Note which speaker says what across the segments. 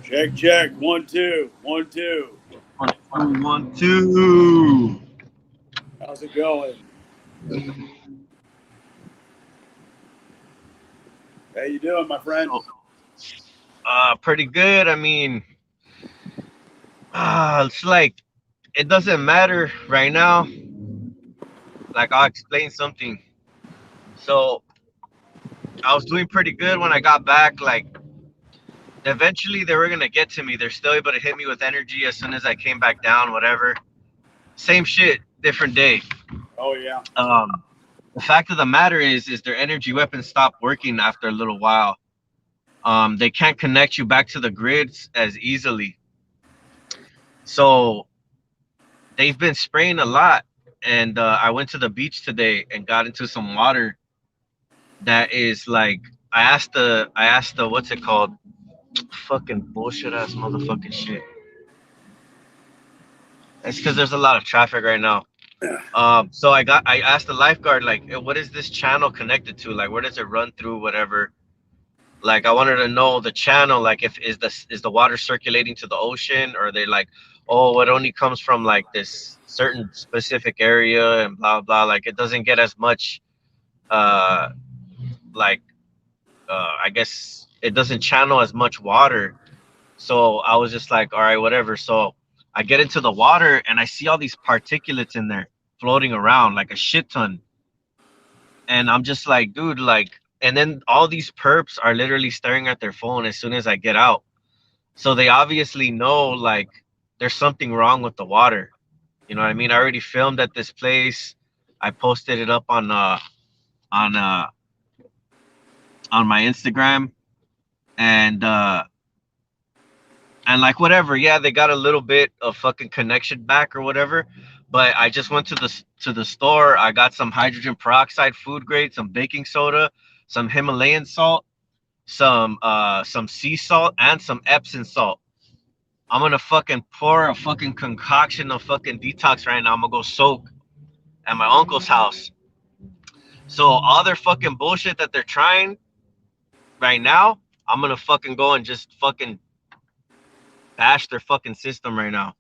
Speaker 1: Check, check. 1, 2, 1, 2.
Speaker 2: 1, 2, 1, 2.
Speaker 1: How's it going? How you doing, my friend?
Speaker 2: So, pretty good. I mean, it's like it doesn't matter right now. Like I'll explain something. So I was doing pretty good when I got back. Like eventually they were gonna get to me. They're still able to hit me with energy as soon as I came back down. Whatever. Same shit, different day.
Speaker 1: Oh, yeah.
Speaker 2: Um, the fact of the matter is their energy weapons stop working after a little while. They can't connect you back to the grids as easily. So they've been spraying a lot. And I went to the beach today and got into some water that is like I asked the what's it called? Fucking bullshit ass motherfucking shit. It's because there's a lot of traffic right now. So I asked the lifeguard like, "Eh, what is this channel connected to? Like, where does it run through? Whatever." Like, I wanted to know the channel. Like, if is the water circulating to the ocean, or they like, oh, it only comes from like this certain specific area and blah blah. Like, it doesn't get as much. Uh, like, I guess it doesn't channel as much water. So I was just like, all right, whatever. So I get into the water and I see all these particulates in there floating around like a shit ton. And I'm just like, dude, like, and then all these perps are literally staring at their phone as soon as I get out. So they obviously know like there's something wrong with the water. You know what I mean? I already filmed at this place. I posted it up on uh on my Instagram, and like whatever, yeah, they got a little bit of fucking connection back or whatever. But I just went to the store. I got some hydrogen peroxide food grade, some baking soda, some Himalayan salt, some sea salt, and some Epsom salt. I'm gonna fucking pour a fucking concoction of fucking detox right now. I'm gonna go soak at my uncle's house. So all their fucking bullshit that they're trying right now, I'm gonna fucking go and just fucking bash their fucking system right now.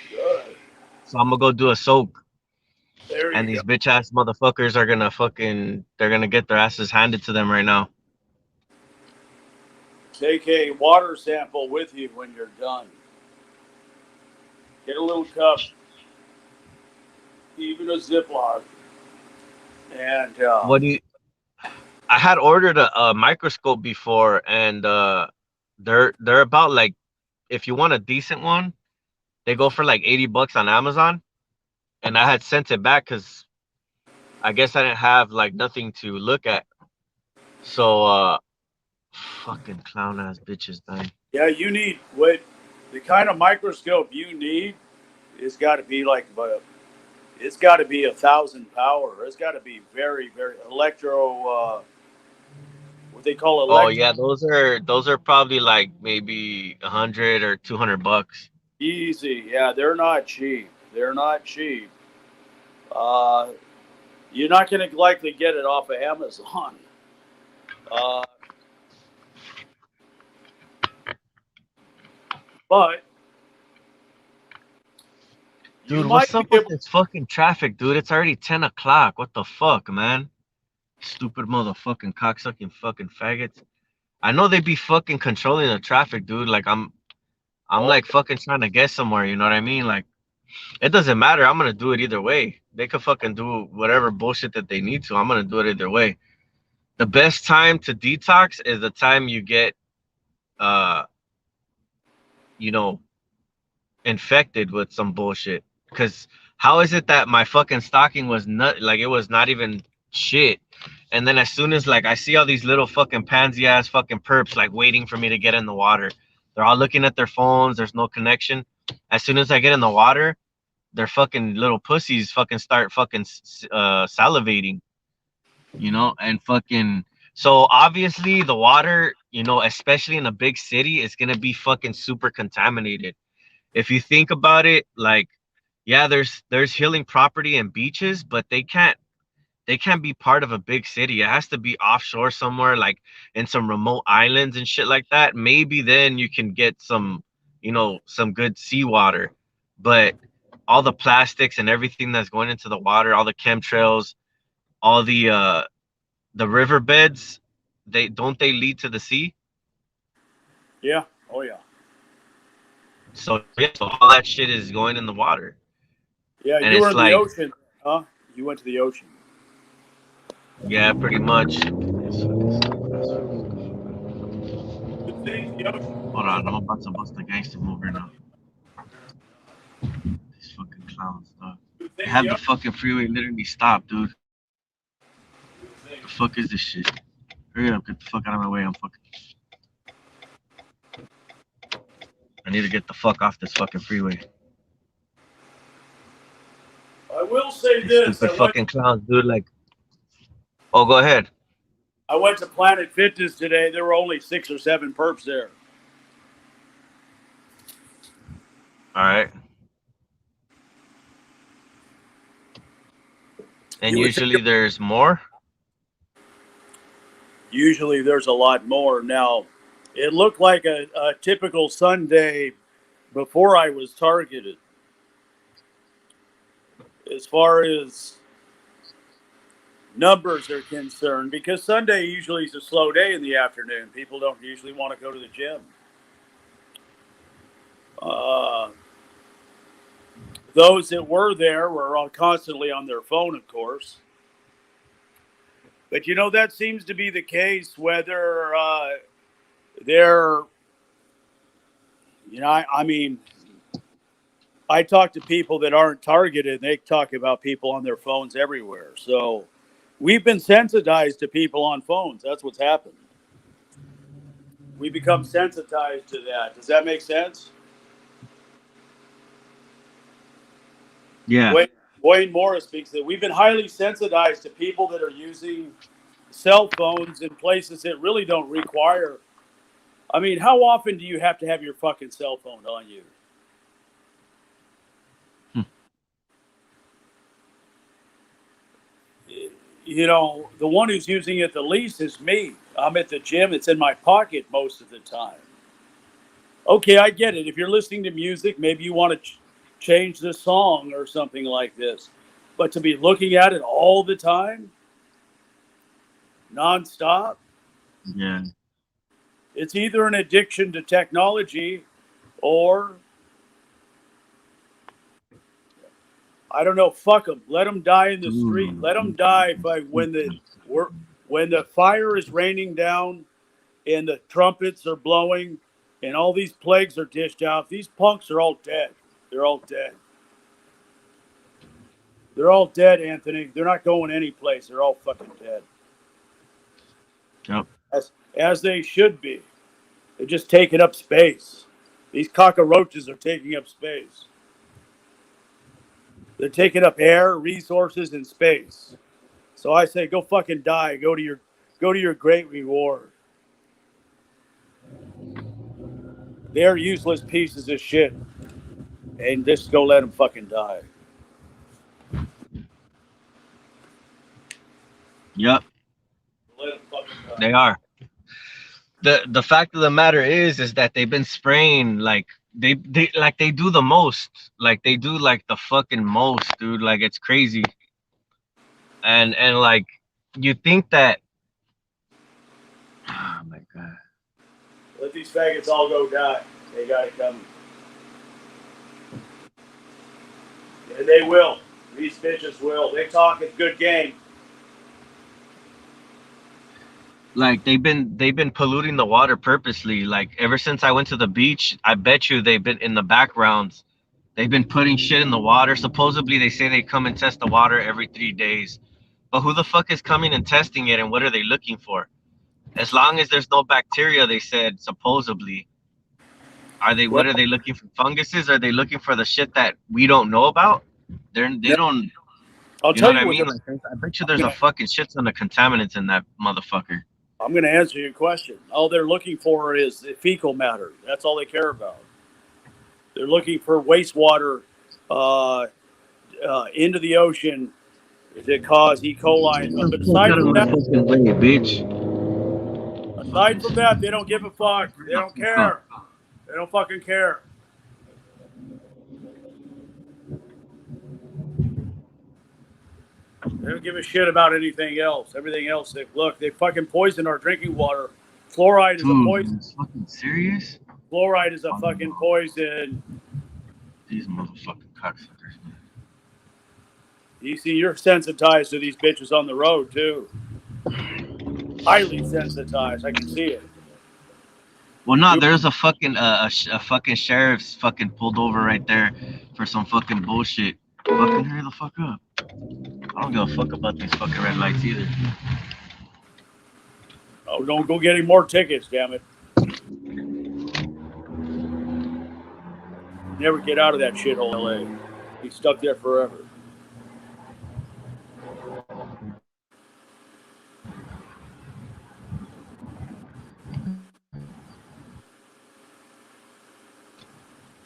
Speaker 1: Good.
Speaker 2: So I'm gonna go do a soak,
Speaker 1: There
Speaker 2: and
Speaker 1: you go.
Speaker 2: these bitch ass motherfuckers are gonna fucking, they're gonna get their asses handed to them right now.
Speaker 1: Take a water sample with you when you're done. Get a little cup, even a Ziploc, and
Speaker 2: What do you? I had ordered a microscope before, and they're about like, if you want a decent one, they go for like $80 on Amazon, and I had sent it back because I guess I didn't have like nothing to look at. So fucking clown ass bitches, man.
Speaker 1: yeah, you need what the kind of microscope you need. It's got to be like, it's got to be 1,000 power. It's got to be very, very what they call
Speaker 2: Oh
Speaker 1: electro.
Speaker 2: yeah, those are probably like maybe 100 or 200 bucks.
Speaker 1: Easy. Yeah, they're not cheap. They're not cheap. Uh, you're not going to likely get it off of Amazon. Uh, but you
Speaker 2: Dude,
Speaker 1: might
Speaker 2: what's
Speaker 1: be
Speaker 2: up with
Speaker 1: able.
Speaker 2: this fucking traffic, dude? It's already 10 o'clock. What the fuck, man? Stupid motherfucking cocksucking fucking faggots. I know they be fucking controlling the traffic, dude. Like I'm
Speaker 1: Oh,
Speaker 2: like fucking trying to get somewhere, you know what I mean? Like it doesn't matter. I'm gonna do it either way. They could fucking do whatever bullshit that they need to. I'm gonna do it either way. The best time to detox is the time you get uh you know infected with some bullshit. Cause how is it that my fucking stocking was not like, it was not even shit, and then as soon as like I see all these little fucking pansy ass fucking perps like waiting for me to get in the water, they're all looking at their phones. There's no connection. As soon as I get in the water, their fucking little pussies fucking start fucking salivating, and fucking. So obviously the water, especially in a big city, is gonna be fucking super contaminated. If you think about it, like, yeah, there's healing property and beaches, but they can't be part of a big city. It has to be offshore somewhere, like in some remote islands and shit like that. Maybe then you can get some good seawater. But all the plastics and everything that's going into the water, all the chemtrails, all the riverbeds, they lead to the sea.
Speaker 1: yeah. Oh, yeah.
Speaker 2: So yeah, so all that shit is going in the water.
Speaker 1: Yeah,
Speaker 2: And
Speaker 1: you were
Speaker 2: it's
Speaker 1: in the
Speaker 2: like,
Speaker 1: ocean, huh? You went to the ocean.
Speaker 2: yeah, pretty much.
Speaker 1: Good thing the ocean.
Speaker 2: Hold on, I'm about to bust the gangster move right now. These fucking clowns, dog.
Speaker 1: Good
Speaker 2: They
Speaker 1: thing
Speaker 2: have
Speaker 1: the
Speaker 2: the
Speaker 1: ocean.
Speaker 2: fucking freeway literally stopped, dude. The fuck is this shit? Hurry up, get the fuck out of my way. I need to get the fuck off this fucking freeway.
Speaker 1: I will say
Speaker 2: These
Speaker 1: this:
Speaker 2: stupid fucking clowns, dude. Like, oh, go ahead.
Speaker 1: I went to Planet Fitness today. There were only 6 or 7 perps there.
Speaker 2: All right. And
Speaker 1: You would think
Speaker 2: usually there's more.
Speaker 1: usually there's a lot more. Now, it looked like a typical Sunday before I was targeted. As far as numbers are concerned, because Sunday usually is a slow day in the afternoon. People don't usually want to go to the gym. Uh, those that were there were all constantly on their phone, of course. But that seems to be the case whether they're, I mean, I talk to people that aren't targeted, and they talk about people on their phones everywhere. So we've been sensitized to people on phones. That's what's happened. We become sensitized to that. Does that make sense?
Speaker 2: Yeah.
Speaker 1: Wayne Morris speaks that we've been highly sensitized to people that are using cell phones in places that really don't require. I mean, how often do you have to have your fucking cell phone on you?
Speaker 2: Hmm.
Speaker 1: You know, the one who's using it the least is me. I'm at the gym, it's in my pocket most of the time. Okay, I get it. If you're listening to music, maybe you want to change the song or something like this. But to be looking at it all the time, nonstop,
Speaker 2: Yeah.
Speaker 1: it's either an addiction to technology or I don't know. Fuck them. Let them die in the street. Let them die by when the fire is raining down and the trumpets are blowing and all these plagues are dished out. These punks are all dead. They're all dead. They're all dead, Anthony. They're not going anyplace. They're all fucking dead.
Speaker 2: Yep.
Speaker 1: As they should be. They're just taking up space. These cockroaches are taking up space. They're taking up air, resources, and space. So I say, go fucking die. Go to your great reward. They're useless pieces of shit, and just go let them fucking die.
Speaker 2: Yep.
Speaker 1: Let them fucking die.
Speaker 2: They are. The fact of the matter is that they've been spraying like they like they do the most. Like they do like the fucking most, dude. Like it's crazy. And like you think that oh my god.
Speaker 1: Let these faggots all go die. They got it coming, and they will. These bitches will. They talk a good game.
Speaker 2: Like they've been polluting the water purposely. Like ever since I went to the beach, I bet you they've been in the backgrounds. They've been putting shit in the water. Supposedly they say they come and test the water every 3 days. But who the fuck is coming and testing it and what are they looking for? As long as there's no bacteria, they said supposedly.
Speaker 1: Well,
Speaker 2: What are they looking for? Funguses? Are they looking for the shit that we don't know about? They
Speaker 1: no,
Speaker 2: don't
Speaker 1: I'll
Speaker 2: you know
Speaker 1: tell
Speaker 2: what
Speaker 1: you
Speaker 2: I
Speaker 1: what
Speaker 2: mean?
Speaker 1: they're.
Speaker 2: Like I bet you
Speaker 1: I'm
Speaker 2: there's a
Speaker 1: gonna,
Speaker 2: fucking shit ton of contaminants in that motherfucker.
Speaker 1: I'm gonna answer your question. All they're looking for is the fecal matter. That's all they care about. They're looking for wastewater uh, into the ocean that cause E. coli. But
Speaker 2: Fuck
Speaker 1: aside
Speaker 2: out of
Speaker 1: from
Speaker 2: my
Speaker 1: that,
Speaker 2: fucking way, bitch.
Speaker 1: aside
Speaker 2: Fucking
Speaker 1: from
Speaker 2: shit.
Speaker 1: that, they don't give a fuck. They don't care. They don't fucking care. They don't give a shit about anything else. Everything else, they fucking poison our drinking water. Fluoride is a
Speaker 2: Dude,
Speaker 1: poison.
Speaker 2: you fucking serious?
Speaker 1: Fluoride is a
Speaker 2: Oh,
Speaker 1: fucking poison.
Speaker 2: these motherfucking cocksuckers, man.
Speaker 1: You see, you're sensitized to these bitches on the road too. Highly sensitized. I can see it.
Speaker 2: Well, no,
Speaker 1: You,
Speaker 2: there's a fucking a fucking sheriff's fucking pulled over right there for some fucking bullshit. Fucking hurry the fuck up. I don't give a fuck about these fucking red lights either.
Speaker 1: oh, don't go getting more tickets, damn it. Never get out of that shithole, LA. Be stuck there forever.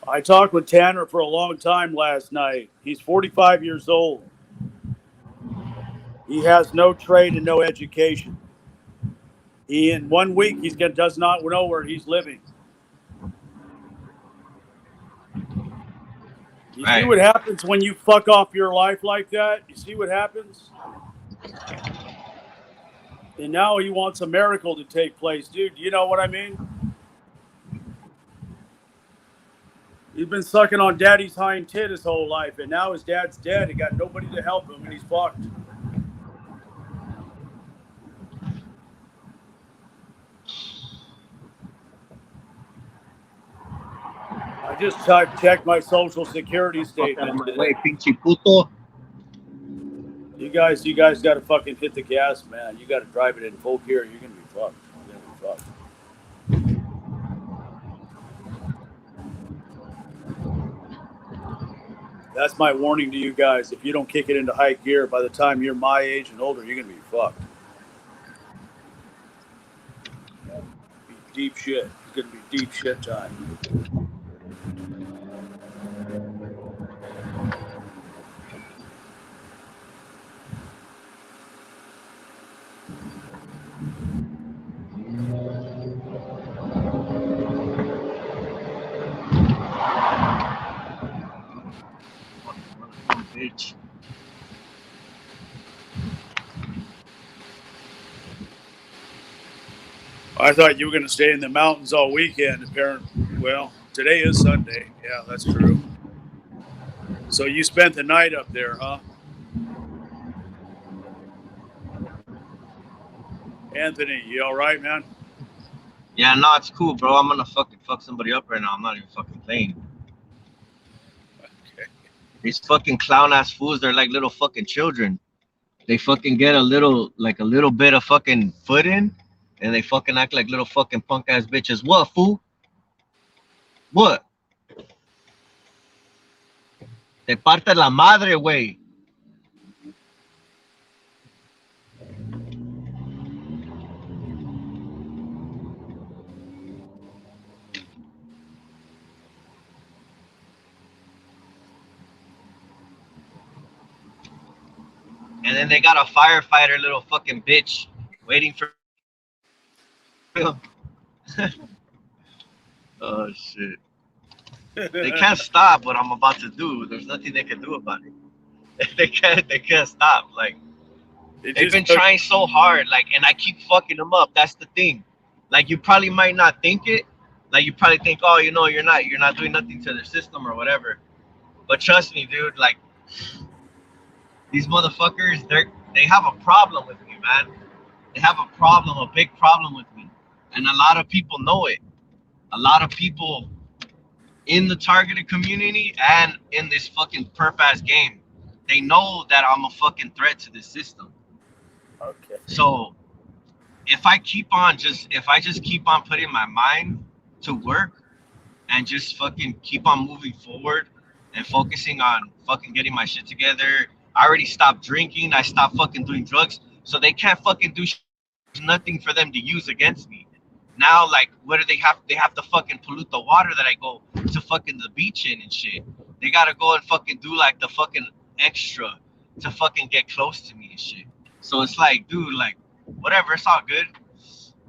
Speaker 1: I talked with Tanner for a long time last night. He's 45 years old. He has no trade and no education. He in 1 week does not know where he's living. You see
Speaker 2: Right.
Speaker 1: what happens when you fuck off your life like that? You see what happens? And now he wants a miracle to take place, dude. You know what I mean? He's been sucking on daddy's hind tit his whole life, and now his dad's dead. He got nobody to help him, and he's fucked. I just checked my social security
Speaker 2: Fuck out of
Speaker 1: statement
Speaker 2: my way,
Speaker 1: today.
Speaker 2: pinche puto.
Speaker 1: You guys got to fucking hit the gas, man. You got to drive it in full gear. You're gonna be fucked. You're gonna be fucked. That's my warning to you guys. If you don't kick it into high gear, by the time you're my age and older, you're gonna be fucked. Be deep shit. It's gonna be deep shit time.
Speaker 2: Fucking motherfucking bitch.
Speaker 1: I thought you were gonna stay in the mountains all weekend. Apparently, well, today is Sunday. Yeah, that's true. So you spent the night up there, huh? Anthony, you all right, man?
Speaker 2: Yeah, no, it's cool, bro. I'm gonna fucking fuck somebody up right now. I'm not even fucking playing.
Speaker 1: Okay.
Speaker 2: These fucking clown ass fools, they're like little fucking children. They fucking get a little, like a little bit of fucking foot in, and they fucking act like little fucking punk ass bitches. What, fool? What? Te parte la madre, way. And then they got a firefighter, little fucking bitch, waiting for. Oh shit. They can't stop what I'm about to do. There's nothing they can do about it. They can't stop. Like
Speaker 1: It
Speaker 2: they've
Speaker 1: just
Speaker 2: been trying so hard, like, and I keep fucking them up. That's the thing. Like you probably might not think it. Like you probably think, oh, you're not doing nothing to their system or whatever. But trust me, dude. Like these motherfuckers, they have a problem with me, man. They have a problem, a big problem with me, and a lot of people know it. A lot of people in the targeted community and in this fucking perp ass game, they know that I'm a fucking threat to this system.
Speaker 1: okay.
Speaker 2: So if I just keep on putting my mind to work and just fucking keep on moving forward and focusing on fucking getting my shit together. I already stopped drinking. I stopped fucking doing drugs. So they can't fucking do nothing for them to use against me. Now, like, what do they have? They have to fucking pollute the water that I go to fucking the beach in and shit. They gotta go and fucking do like the fucking extra to fucking get close to me and shit. So it's like, dude, like, whatever, it's all good.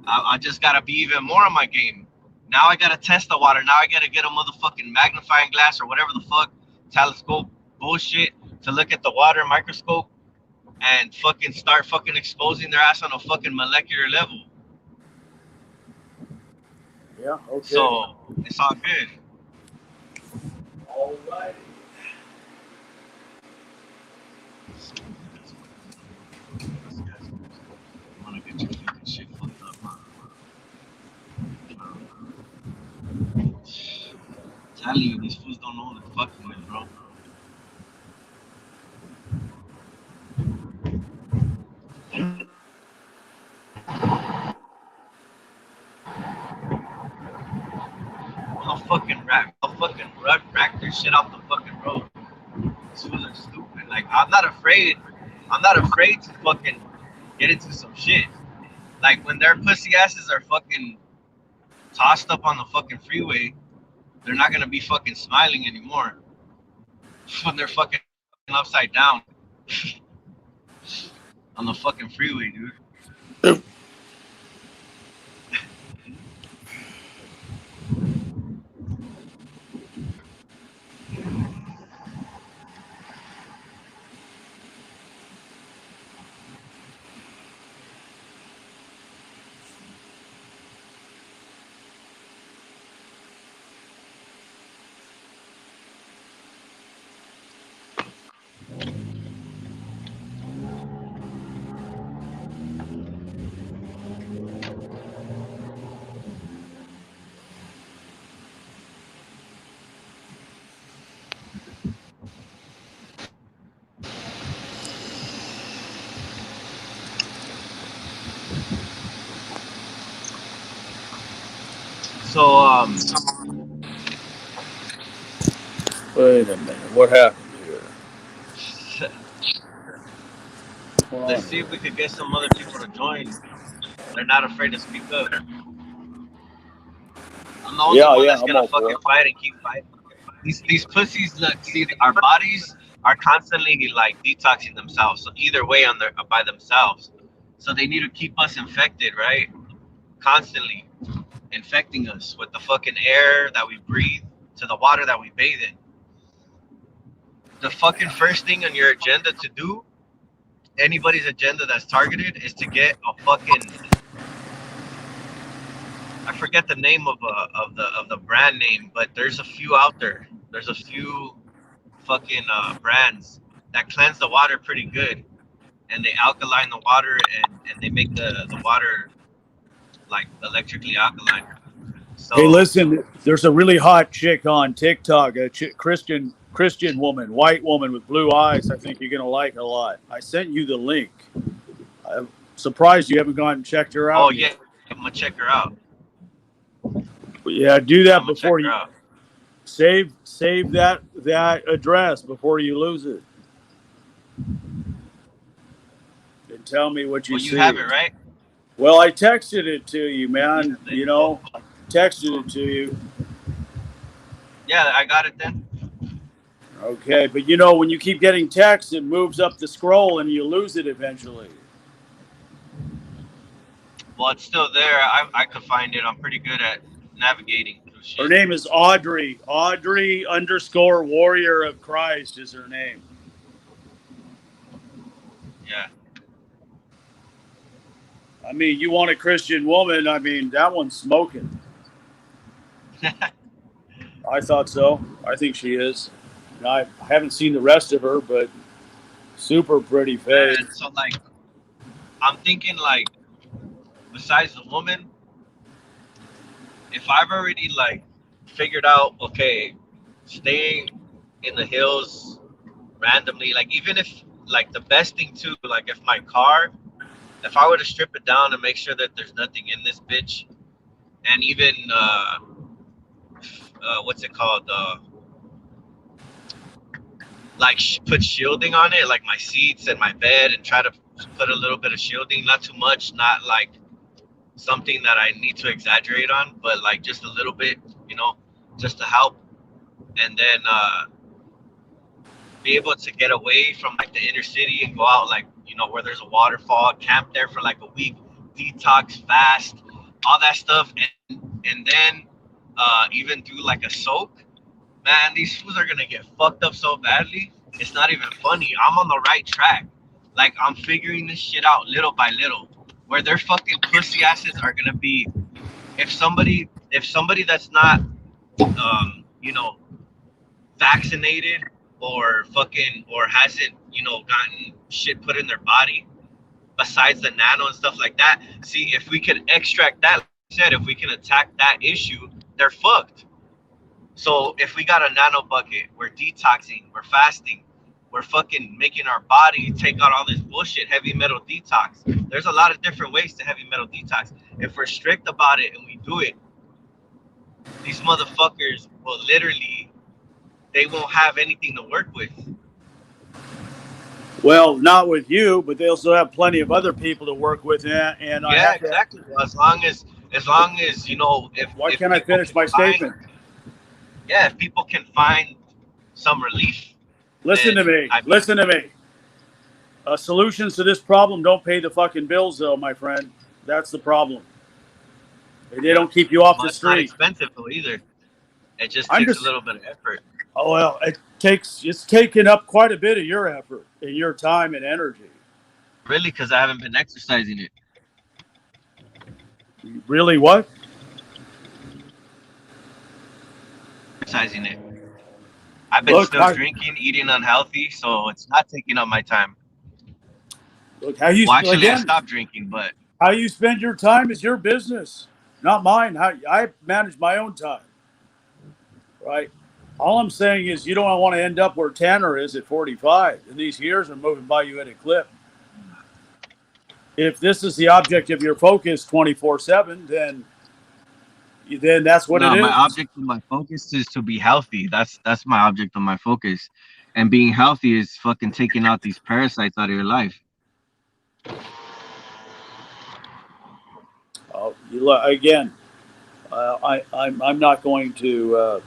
Speaker 2: I just gotta be even more on my game. Now I gotta test the water. Now I gotta get a motherfucking magnifying glass or whatever the fuck telescope bullshit to look at the water microscope and fucking start fucking exposing their ass on a fucking molecular level.
Speaker 1: Yeah, okay.
Speaker 2: So it's all good.
Speaker 1: All right.
Speaker 2: I wanna get your fucking shit fucked up, man. Telling you, these fools don't know what they're fucking with, bro. I'll fucking rack their shit off the fucking road. These fools are stupid. Like I'm not afraid. I'm not afraid to fucking get into some shit. Like when their pussy asses are fucking tossed up on the fucking freeway, they're not gonna be fucking smiling anymore. When they're fucking upside down on the fucking freeway, dude. So
Speaker 1: Wait a minute. What happened here? Hold on
Speaker 2: let's see if
Speaker 1: here.
Speaker 2: we could get some other people to join. They're not afraid to speak up. I'm the only
Speaker 1: Yeah,
Speaker 2: one
Speaker 1: yeah,
Speaker 2: that's
Speaker 1: I'm
Speaker 2: gonna
Speaker 1: all for
Speaker 2: fucking
Speaker 1: it.
Speaker 2: fight and keep fighting. These pussies, look, see, our bodies are constantly like detoxing themselves. So either way, on their by themselves. So they need to keep us infected, right? Constantly infecting us with the fucking air that we breathe, to the water that we bathe in. The fucking first thing on your agenda to do, anybody's agenda that's targeted, is to get a fucking, I forget the name of the brand name, but there's a few out there. There's a few fucking brands that cleanse the water pretty good, and they alkaline the water, and they make the water like electrically alkaline.
Speaker 1: Hey,
Speaker 2: So,
Speaker 1: listen, there's a really hot chick on TikTok, a Christian woman, white woman with blue eyes. I think you're gonna like a lot. I sent you the link. I'm surprised you haven't gone and checked her
Speaker 2: oh
Speaker 1: out
Speaker 2: yeah,
Speaker 1: yet.
Speaker 2: I'm gonna check her out.
Speaker 1: But yeah, do
Speaker 2: Yeah,
Speaker 1: that
Speaker 2: I'm gonna check
Speaker 1: before
Speaker 2: her
Speaker 1: you
Speaker 2: out.
Speaker 1: save that address before you lose it, and tell me what you
Speaker 2: Well, you have
Speaker 1: see.
Speaker 2: it, right?
Speaker 1: Well, I texted it to you,
Speaker 2: You
Speaker 1: man.
Speaker 2: have it.
Speaker 1: You know, I texted it to you.
Speaker 2: Yeah, I got it then.
Speaker 1: Okay, but you know, when you keep getting text, it moves up the scroll and you lose it eventually.
Speaker 2: Well, it's still there. I could find it. I'm pretty good at navigating through
Speaker 1: Her
Speaker 2: shit.
Speaker 1: name is Audrey. Audrey underscore Warrior of Christ is her name.
Speaker 2: Yeah.
Speaker 1: I mean, you want a Christian woman? I mean, that one's smoking. I thought so. I think she is. I haven't seen the rest of her, but super pretty face.
Speaker 2: Man, so like, I'm thinking like, besides the woman, if I've already like figured out, okay, staying in the hills randomly, like even if like the best thing too, like if my car, if I were to strip it down and make sure that there's nothing in this bitch, and even what's it called, like put shielding on it, like my seats and my bed, and try to put a little bit of shielding, not too much, not like something that I need to exaggerate on, but like just a little bit, you know, just to help, and then be able to get away from like the inner city and go out, like, you know, where there's a waterfall, camp there for like a week, detox, fast, all that stuff, and then even do like a soak. Man, these fools are gonna get fucked up so badly. It's not even funny. I'm on the right track. Like I'm figuring this shit out little by little. Where their fucking pussy asses are gonna be, if somebody that's not you know, vaccinated or fucking or hasn't, you know, gotten shit put in their body besides the nano and stuff like that. See, if we can extract that, like I said, if we can attack that issue, they're fucked. So if we got a nano bucket, we're detoxing, we're fasting, we're fucking making our body take out all this bullshit, heavy metal detox. There's a lot of different ways to heavy metal detox. If we're strict about it and we do it, these motherfuckers will literally, they won't have anything to work with.
Speaker 1: Well, not with you, but they also have plenty of other people to work with. And I
Speaker 2: Yeah,
Speaker 1: have to.
Speaker 2: exactly. Well, as long as you know,
Speaker 1: Why
Speaker 2: if
Speaker 1: can't I
Speaker 2: people
Speaker 1: finish
Speaker 2: can
Speaker 1: my
Speaker 2: find,
Speaker 1: statement?
Speaker 2: yeah, if people can find some relief,
Speaker 1: Listen to
Speaker 2: then
Speaker 1: me.
Speaker 2: I mean,
Speaker 1: Listen to me. Solutions to this problem don't pay the fucking bills, though, my friend. That's the problem. They
Speaker 2: yeah.
Speaker 1: don't keep you off
Speaker 2: Well,
Speaker 1: the
Speaker 2: it's not
Speaker 1: street.
Speaker 2: expensive though either. It just
Speaker 1: I'm
Speaker 2: takes a
Speaker 1: just.
Speaker 2: little bit of effort.
Speaker 1: Oh well, it's taken up quite a bit of your effort and your time and energy.
Speaker 2: Really, because I haven't been exercising it.
Speaker 1: Really, what?
Speaker 2: Exercising it. I've been
Speaker 1: Look,
Speaker 2: still
Speaker 1: I,
Speaker 2: drinking, eating unhealthy, so it's not taking up my time.
Speaker 1: look how you
Speaker 2: Well, actually, I
Speaker 1: again.
Speaker 2: stopped drinking, but
Speaker 1: How you spend your time is your business, not mine. How I manage my own time, right? All I'm saying is you don't want to end up where Tanner is at 45, and these years are moving by you at a clip. If this is the object of your focus 24/7, then then that's what it
Speaker 2: No, my
Speaker 1: is.
Speaker 2: object of my focus is to be healthy. That's my object of my focus. And being healthy is fucking taking out these parasites out of your life.
Speaker 1: Again, I'm not going to.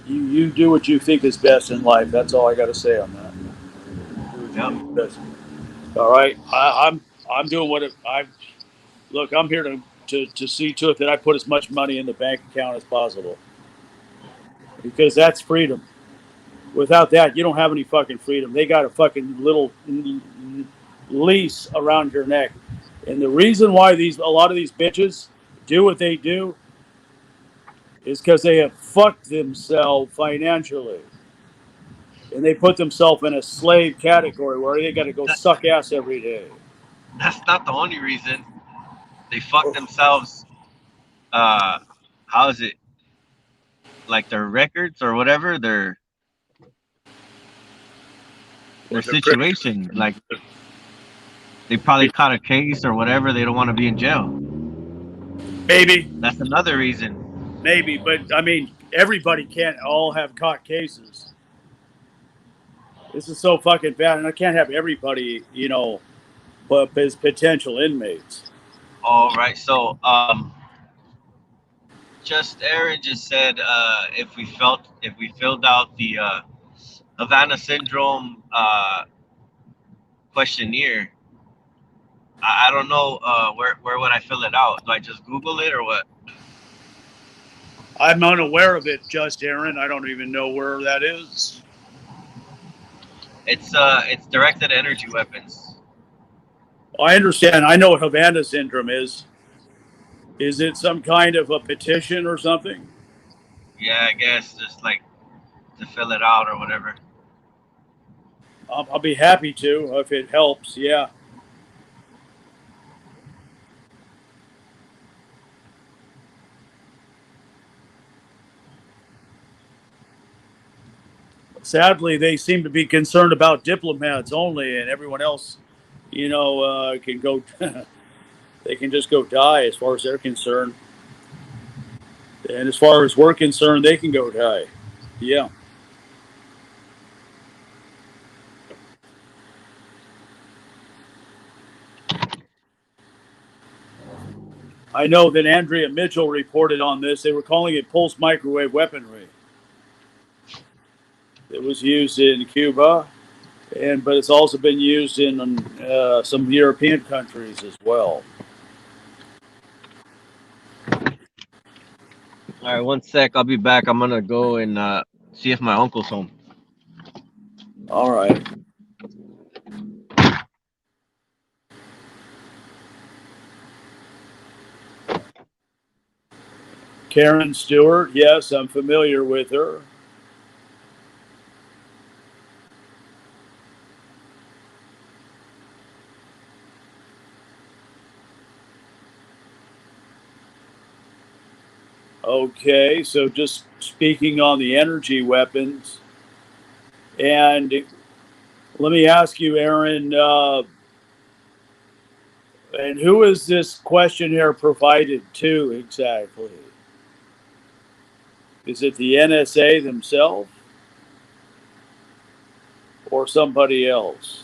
Speaker 1: You do what you think is best in life. That's all I got to say on that. Do what you
Speaker 2: Yep.
Speaker 1: think is best. All right, I'm doing what I look. I'm here to see to it that I put as much money in the bank account as possible because that's freedom. Without that, you don't have any fucking freedom. They got a fucking little lease around your neck, and the reason why these a lot of these bitches do what they do is because they have fucked themselves financially, and they put themselves in a slave category where they got to go
Speaker 2: That,
Speaker 1: suck ass every day.
Speaker 2: that's not the only reason. They fuck themselves. Uh, how is it? Like their records or whatever, their
Speaker 1: Or their credit,
Speaker 2: situation. Like they probably caught a case or whatever. They don't want to be in jail.
Speaker 1: maybe,
Speaker 2: That's another reason.
Speaker 1: maybe, but I mean, everybody can't all have caught cases. This is so fucking bad, and I can't have everybody, but as potential inmates.
Speaker 2: All right. So, just Aaron just said if we filled out the Havana syndrome questionnaire. I don't know where would I fill it out? Do I just Google it or what?
Speaker 1: I'm unaware of it, just Aaron. I don't even know where that is.
Speaker 2: It's directed at energy weapons.
Speaker 1: I understand. I know what Havana syndrome is. Is it some kind of a petition or something?
Speaker 2: Yeah, I guess just like to fill it out or whatever.
Speaker 1: I'll be happy to if it helps. Yeah. Sadly, they seem to be concerned about diplomats only, and everyone else, can go. They can just go die as far as they're concerned. And as far as we're concerned, they can go die. Yeah. I know that Andrea Mitchell reported on this. They were calling it pulse microwave weaponry. It was used in Cuba, but it's also been used in some European countries as well.
Speaker 2: All right, one sec. I'll be back. I'm gonna go and see if my uncle's home.
Speaker 1: All right. Karen Stewart, yes, I'm familiar with her. Okay, so just speaking on the energy weapons, and let me ask you, Aaron, and who is this questionnaire provided to exactly? Is it the NSA themselves or somebody else?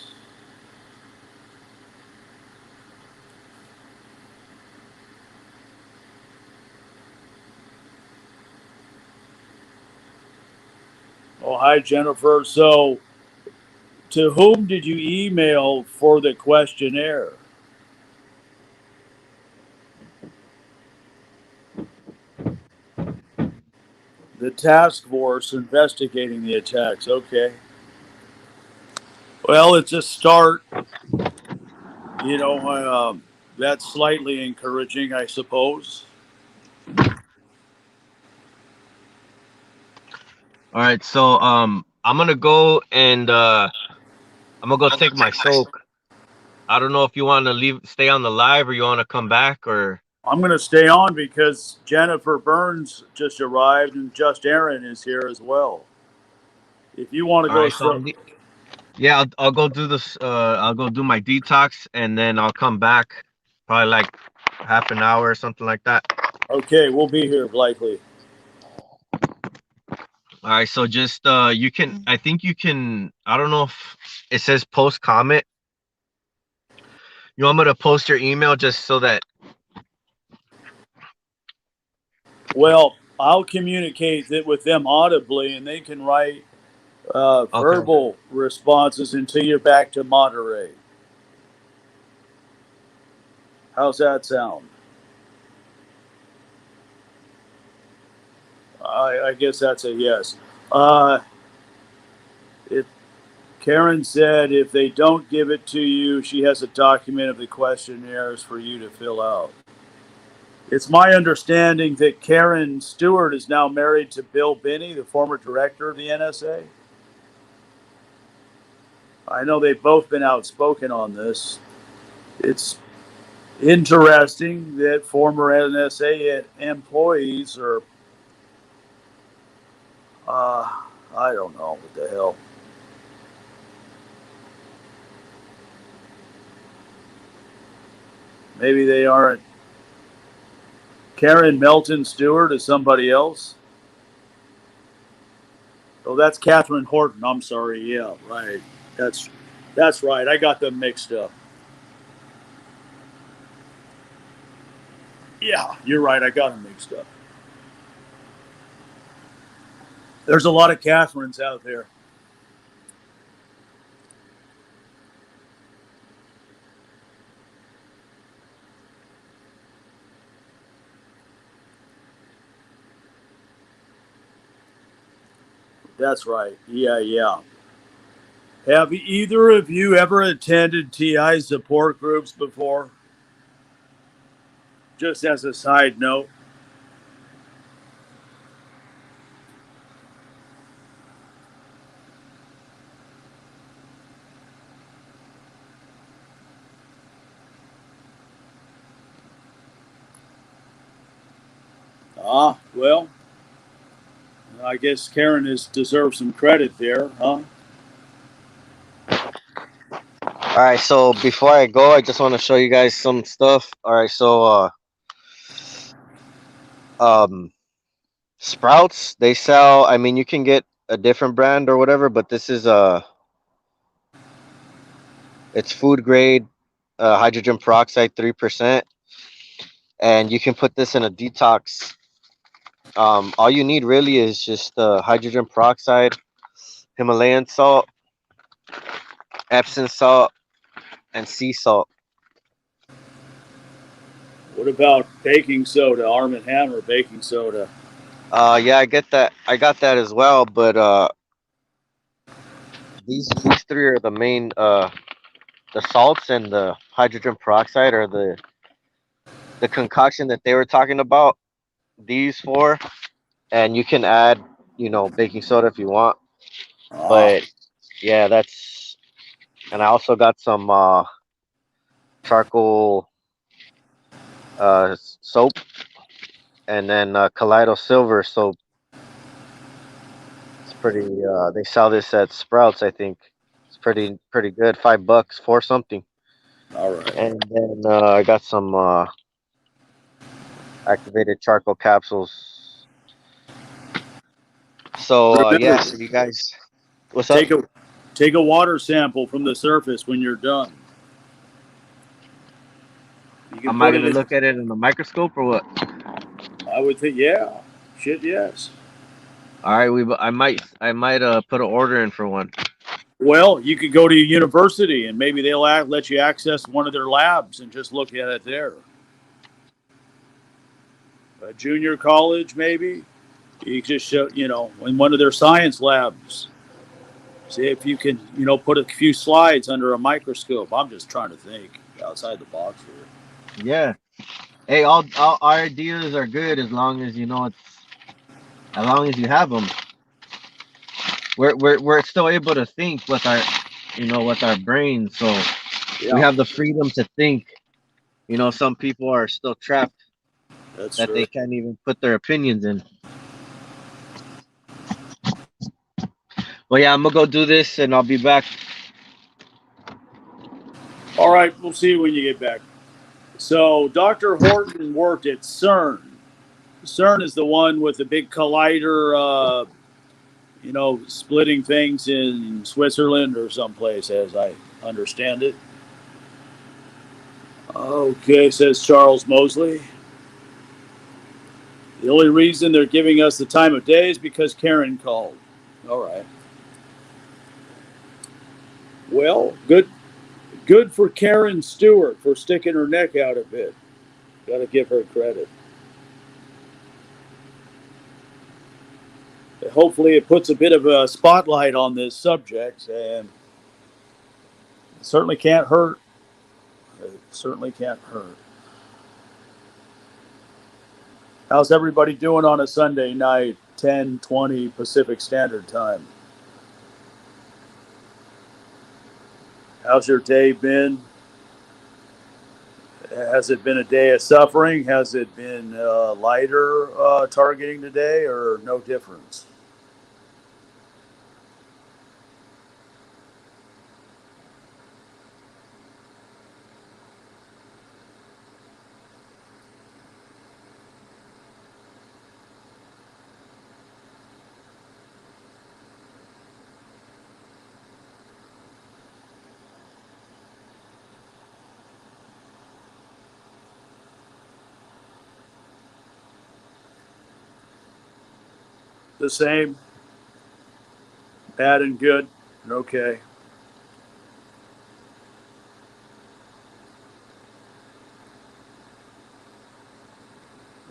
Speaker 1: Oh, hi, Jennifer. So, to whom did you email for the questionnaire? The task force investigating the attacks. Okay. Well, it's a start. You know, that's slightly encouraging, I suppose.
Speaker 2: All right, so I'm gonna go and I'm gonna go take my soak. I don't know if you want to stay on the live, or you want to come back, or.
Speaker 1: I'm going to stay on because Jennifer Burns just arrived and Just Aaron is here as well. If you want to
Speaker 2: All
Speaker 1: go,
Speaker 2: right, so yeah, I'll go do this. I'll go do my detox, and then I'll come back, probably like half an hour or something like that.
Speaker 1: Okay, we'll be here likely.
Speaker 2: All right, so just you can I think you can I don't know if it says post comment. You want me to post your email just so that
Speaker 1: Well, I'll communicate it with them audibly, and they can write
Speaker 2: okay.
Speaker 1: verbal responses until you're back to Monterey. How's that sound? I guess that's a yes. Uh, it, Karen said if they don't give it to you, she has a document of the questionnaires for you to fill out. It's my understanding that Karen Stewart is now married to Bill Binney, the former director of the NSA. I know they've both been outspoken on this. It's interesting that former NSA employees are, I don't know what the hell. Maybe they aren't. Karen Melton Stewart is somebody else. Oh, that's Catherine Horton. I'm sorry. Yeah, right. That's that's right. I got them mixed up. Yeah, you're right. I got them mixed up. There's a lot of Catherines out there. That's right. Yeah, yeah. Have either of you ever attended TI support groups before? Just as a side note. Well, I guess Karen has deserved some credit there, huh?
Speaker 2: All right, so before I go, I just want to show you guys some stuff. All right, so um Sprouts, they sell, I mean, you can get a different brand or whatever, but this is it's food grade hydrogen peroxide 3%, and you can put this in a detox. All you need really is just hydrogen peroxide, Himalayan salt, Epsom salt, and sea salt.
Speaker 1: What about baking soda, Arm& and Hammer baking soda?
Speaker 2: Yeah, I get that. I got that as well, but these three are the main the salts and the hydrogen peroxide are the concoction that they were talking about. These four, and you can add, baking soda if you want.
Speaker 1: Ah,
Speaker 2: But yeah, that's, and I also got some charcoal soap, and then Kaleido silver soap. It's pretty. They sell this at Sprouts, I think. It's pretty good. $5 for something.
Speaker 1: all right.
Speaker 2: And then I got some activated charcoal capsules. So
Speaker 1: Remember,
Speaker 2: yeah, so you guys, what's up?
Speaker 1: take a take a water sample from the surface when you're done. You can
Speaker 2: Am I
Speaker 1: put it
Speaker 2: gonna
Speaker 1: in.
Speaker 2: look at it in the microscope or what?
Speaker 1: I would think, yeah, shit, yes.
Speaker 2: All right, I might put an order in for one.
Speaker 1: Well, you could go to a university and maybe they'll let you access one of their labs and just look at it there. A junior college, maybe. You just show, in one of their science labs. See if you can, put a few slides under a microscope. I'm just trying to think outside the box here.
Speaker 2: Yeah. Hey, all our ideas are good as long as as long as you have them. We're still able to think with our brains, so we
Speaker 1: Yeah,
Speaker 2: have the freedom to think. Some people are still trapped
Speaker 1: that's
Speaker 2: that
Speaker 1: true.
Speaker 2: they can't even put their opinions in. Well, yeah, I'm gonna go do this and I'll be back.
Speaker 1: All right, we'll see you when you get back. So, Dr. Horton worked at CERN. CERN is the one with the big collider, splitting things in Switzerland or someplace, as I understand it. Okay, says Charles Mosley. The only reason they're giving us the time of day is because Karen called. All right. Well, good for Karen Stewart for sticking her neck out a bit. Got to give her credit. Hopefully, it puts a bit of a spotlight on this subject, and it certainly can't hurt. It certainly can't hurt. How's everybody doing on a Sunday night, 10:20 Pacific Standard Time? How's your day been? Has it been a day of suffering? Has it been lighter targeting today, or no difference? The same, bad and good. Okay.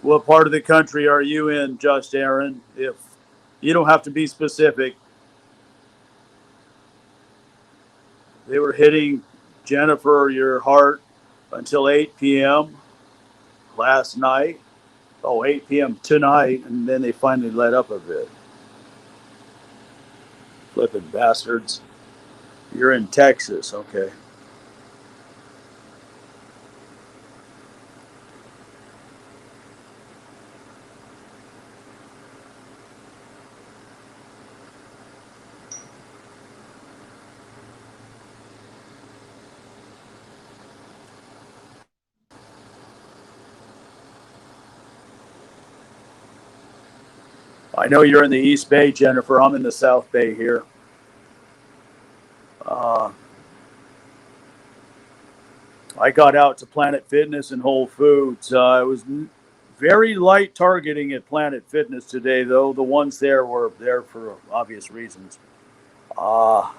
Speaker 1: What part of the country are you in, Just Aaron? If you don't have to be specific, they were hitting Jennifer your heart until 8 p.m. last night. Oh, 8 p.m. tonight, and then they finally let up a bit. Flipping bastards. You're in Texas, okay. I know you're in the East Bay, Jennifer. I'm in the South Bay here. Uh, I got out to Planet Fitness and Whole Foods. It was very light targeting at Planet Fitness today, though. The ones there were there for obvious reasons. Uh,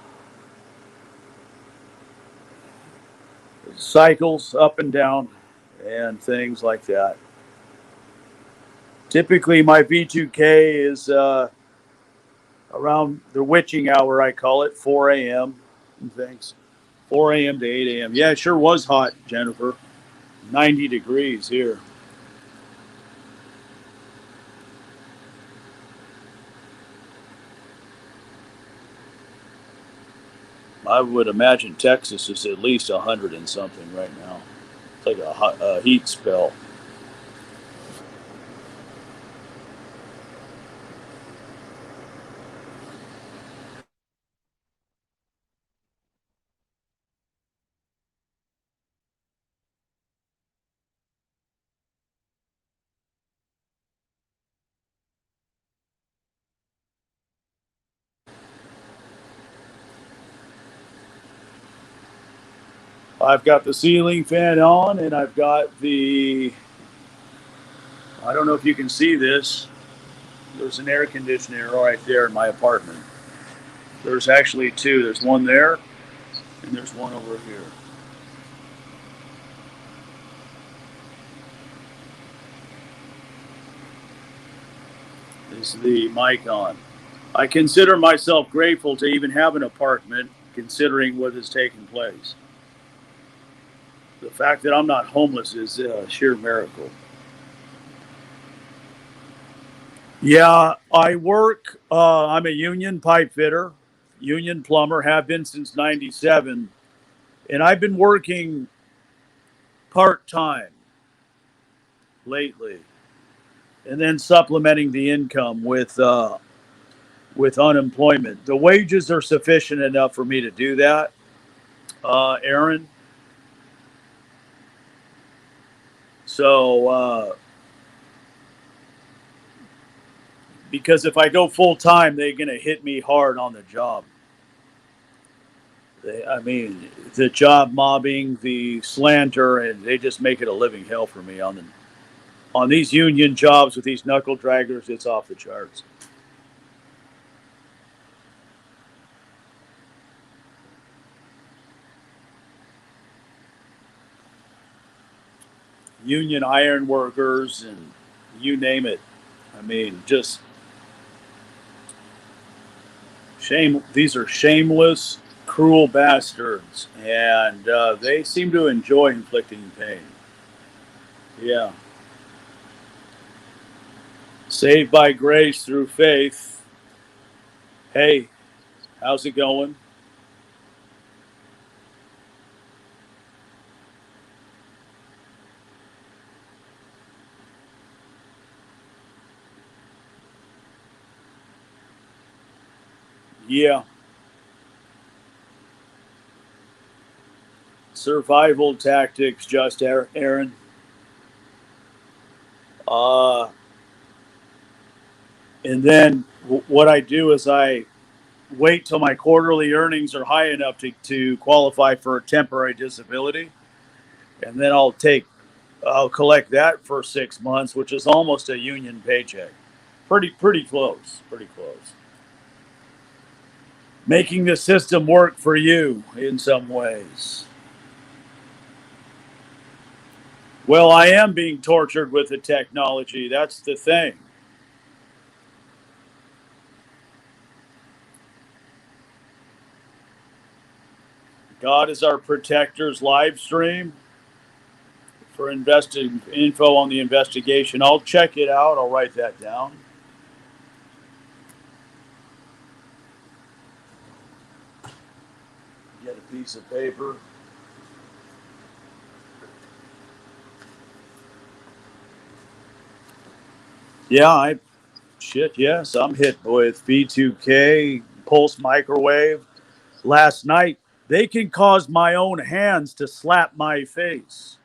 Speaker 1: Cycles up and down and things like that. Typically, my V2K is around the witching hour, I call it, 4 a.m. and things. 4 a.m. to 8 a.m. Yeah, it sure was hot, Jennifer. 90 degrees here. I would imagine Texas is at least 100 and something right now. It's like a heat spell. I've got the ceiling fan on, and I've got I don't know if you can see this. There's an air conditioner right there in my apartment. There's actually two. There's one there, and there's one over here. Is the mic on? I consider myself grateful to even have an apartment, considering what has taken place. The fact that I'm not homeless is a sheer miracle. Yeah, I work. I'm a union pipe fitter, union plumber, have been since '97, and I've been working part time lately, and then supplementing the income with unemployment. The wages are sufficient enough for me to do that, Aaron. So because if I go full time, they're going to hit me hard on the job. I mean, the job mobbing, the slander, and they just make it a living hell for me on these union jobs with these knuckle draggers. It's off the charts. Union iron workers and you name it. I mean, just shame. These are shameless, cruel bastards, and they seem to enjoy inflicting pain. Yeah. Saved by grace through faith. Hey, how's it going? Yeah. Survival tactics, just Aaron. Uh, and then what I do is I wait till my quarterly earnings are high enough to qualify for a temporary disability, and then I'll collect that for 6 months, which is almost a union paycheck. Pretty close. Pretty close. Making the system work for you in some ways. Well, I am being tortured with the technology. That's the thing. God is our protector's live stream for investing info on the investigation. I'll check it out. I'll write that down. Get a piece of paper. Yeah, yes, I'm hit with B2K, pulse microwave. Last night, they can cause my own hands to slap my face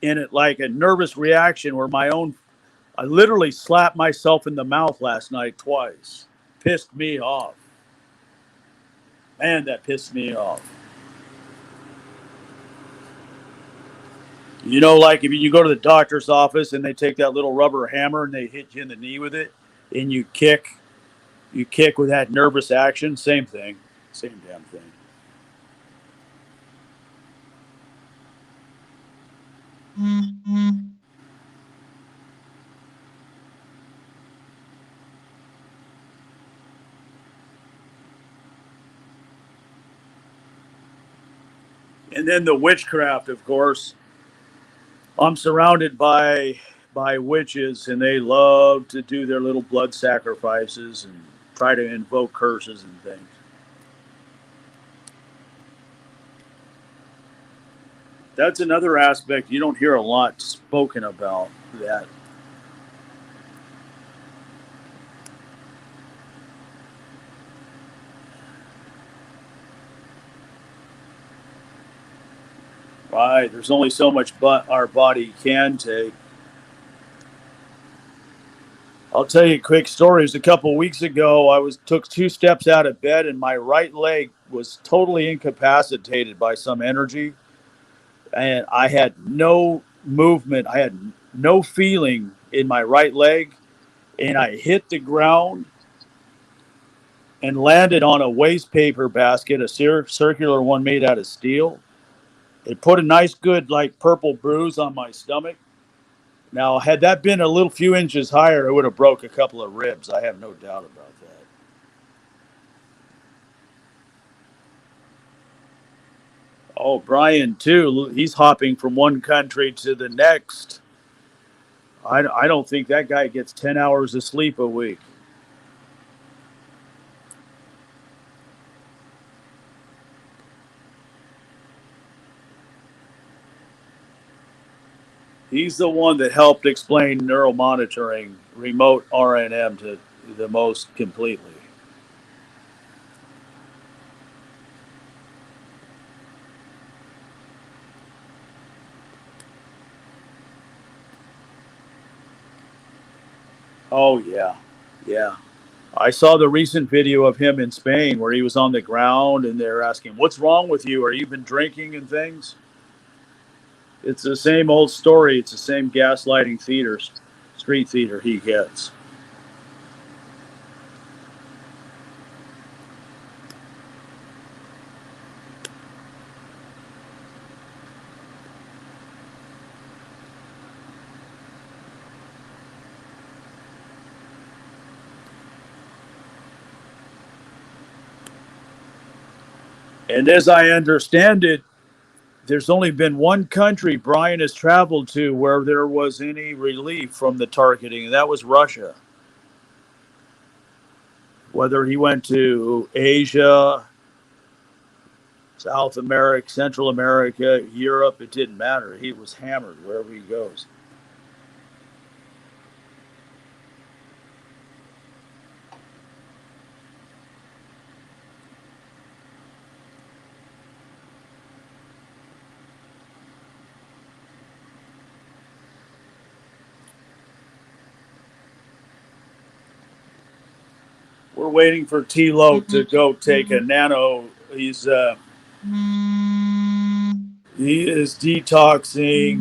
Speaker 1: in it like a nervous reaction where I literally slapped myself in the mouth last night twice. Pissed me off. Man, that pissed me off. You know, like if you go to the doctor's office and they take that little rubber hammer and they hit you in the knee with it, and you kick with that nervous action. Same thing, same damn thing. And then the witchcraft, of course. I'm surrounded by witches, and they love to do their little blood sacrifices and try to invoke curses and things. That's another aspect you don't hear a lot spoken about. That right? There's only so much our body can take. I'll tell you a quick story. It was a couple of weeks ago. I was took 2 steps out of bed, and my right leg was totally incapacitated by some energy, and I had no movement. I had no feeling in my right leg, and I hit the ground and landed on a waste paper basket, a circular one made out of steel. It put a nice, good, like purple bruise on my stomach. Now, had that been a little few inches higher, it would have broke a couple of ribs. I have no doubt about that. Oh, Brian too. He's hopping from one country to the next. I don't think that guy gets 10 hours of sleep a week. He's the one that helped explain neural monitoring, remote RNM to the most completely. Oh yeah, yeah. I saw the recent video of him in Spain where he was on the ground and they're asking, "What's wrong with you? Are you been drinking and things?" It's the same old story. It's the same gaslighting theater, street theater he gets. And as I understand it, there's only been one country Brian has traveled to where there was any relief from the targeting, and that was Russia. Whether he went to Asia, South America, Central America, Europe, it didn't matter. He was hammered wherever he goes. We're waiting for T-Lo to go take a nano. He is detoxing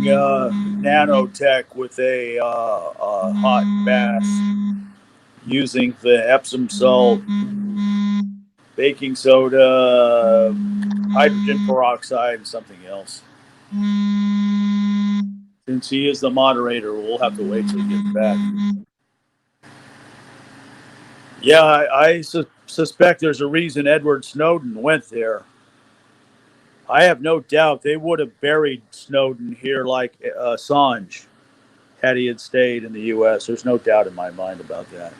Speaker 1: nanotech with a hot bath using the Epsom salt, baking soda, hydrogen peroxide, and something else. Since he is the moderator, we'll have to wait till he gets back. Yeah, I suspect there's a reason Edward Snowden went there. I have no doubt they would have buried Snowden here like Assange had he had stayed in the U.S. There's no doubt in my mind about that.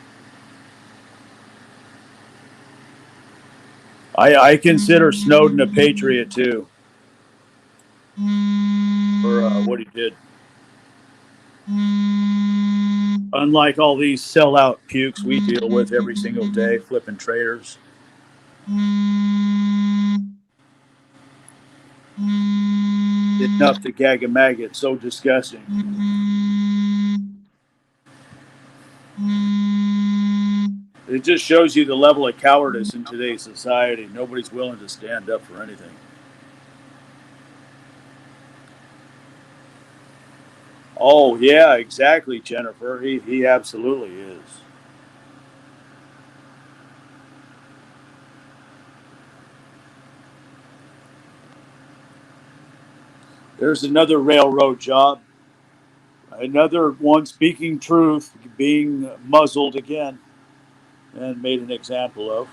Speaker 1: I consider Snowden a patriot too for what he did. Unlike all these sellout pukes we deal with every single day, flipping traders. Enough to gag a maggot. So disgusting. It just shows you the level of cowardice in today's society. Nobody's willing to stand up for anything. Oh, yeah, exactly, Jennifer. He absolutely is. There's another railroad job. Another one speaking truth being muzzled again and made an example of.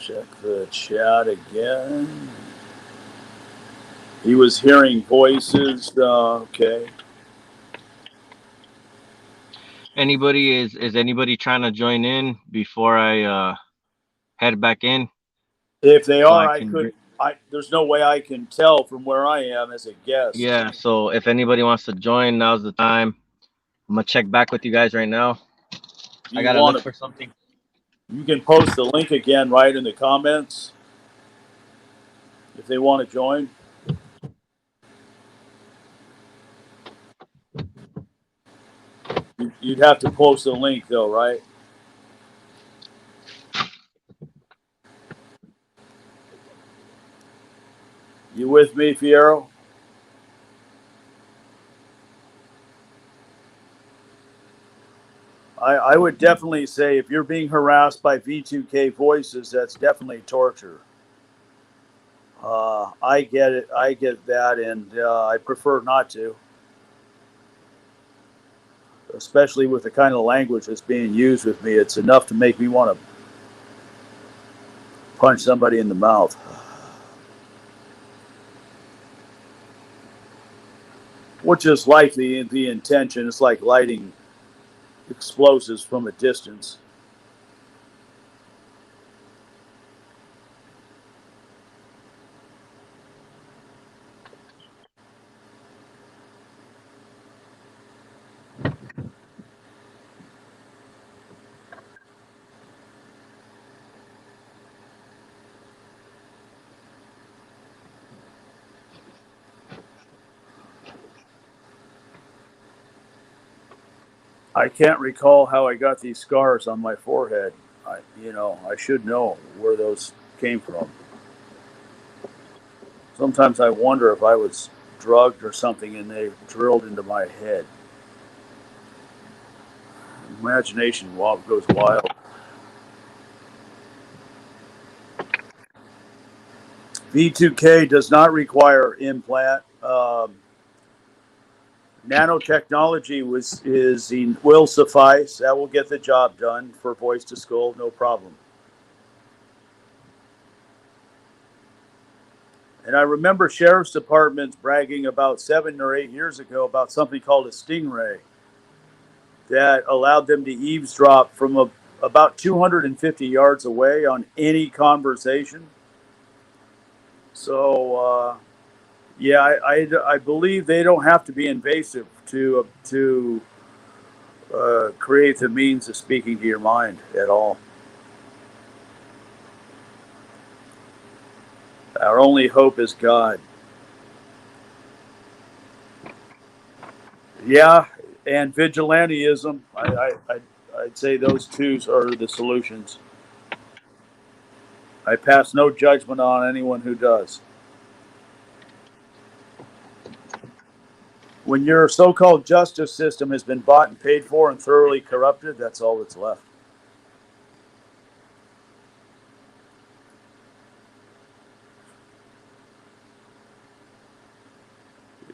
Speaker 1: Check the chat again. He was hearing voices. Okay.
Speaker 2: Is anybody trying to join in before I head back in
Speaker 1: If they
Speaker 2: so
Speaker 1: are,
Speaker 2: I
Speaker 1: I
Speaker 2: can
Speaker 1: could. There's no way I can tell from where I am as a guest.
Speaker 2: yeah, so if anybody wants to join, now's the time. I'm gonna check back with you guys right now.
Speaker 1: Do
Speaker 2: I
Speaker 1: you
Speaker 2: gotta
Speaker 1: want
Speaker 2: look
Speaker 1: to?
Speaker 2: for something.
Speaker 1: You can post the link again right in the comments if they want to join. You'd have to post the link though, right? You with me, Fiero? I would definitely say if you're being harassed by V2K voices, that's definitely torture. I get it. I get that, and I prefer not to. especially with the kind of language that's being used with me. It's enough to make me want to punch somebody in the mouth. Which is likely the intention. It's like lighting explosives from a distance. I can't recall how I got these scars on my forehead. I should know where those came from. Sometimes I wonder if I was drugged or something and they drilled into my head. Imagination goes wild. V2K does not require implant. Nanotechnology will suffice. That will get the job done for voice to skull, no problem. And I remember sheriff's departments bragging about 7 or 8 years ago about something called a stingray that allowed them to eavesdrop from about 250 yards away on any conversation. So, yeah, I believe they don't have to be invasive to create the means of speaking to your mind at all. Our only hope is God. Yeah, and vigilantism. I'd say those two are the solutions. I pass no judgment on anyone who does. When your so-called justice system has been bought and paid for and thoroughly corrupted, that's all that's left.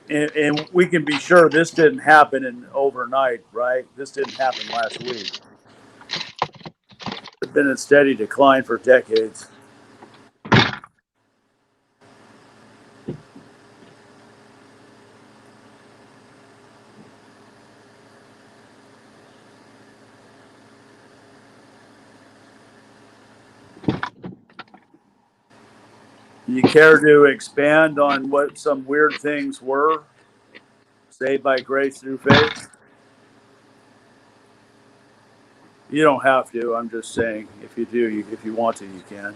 Speaker 1: And we can be sure this didn't happen overnight, right? This didn't happen last week. It's been in steady decline for decades. You care to expand on what some weird things were, saved by grace through faith? You don't have to. I'm just saying, if you do, if you want to, you can.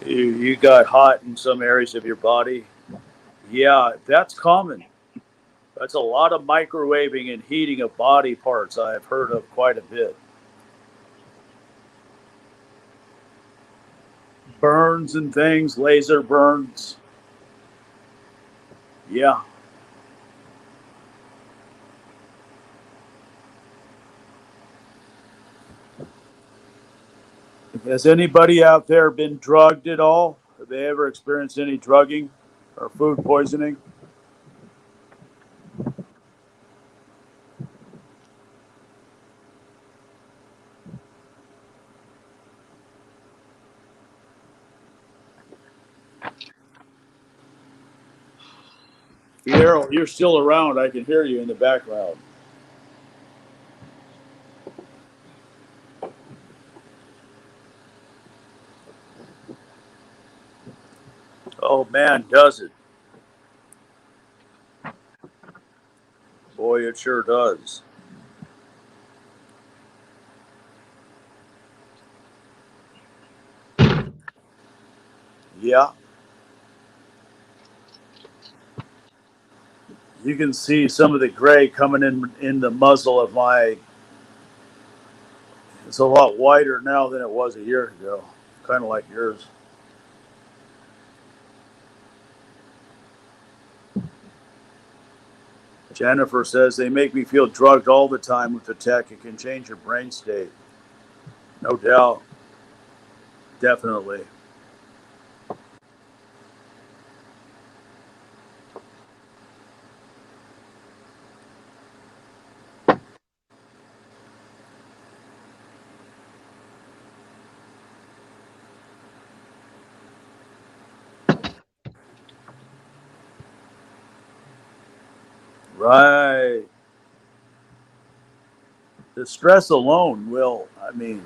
Speaker 1: You got hot in some areas of your body. Yeah, that's common. That's a lot of microwaving and heating of body parts I've heard of quite a bit. Burns and things, laser burns. Yeah. Has anybody out there been drugged at all? Have they ever experienced any drugging or food poisoning? Fierro, you're still around. I can hear you in the background. Oh man, does it? Boy, it sure does. Yeah, you can see some of the gray coming in the muzzle of my. It's a lot whiter now than it was a year ago, kind of like yours. Jennifer says they make me feel drugged all the time with the tech. It can change your brain state. No doubt, definitely. Right. The stress alone will. I mean,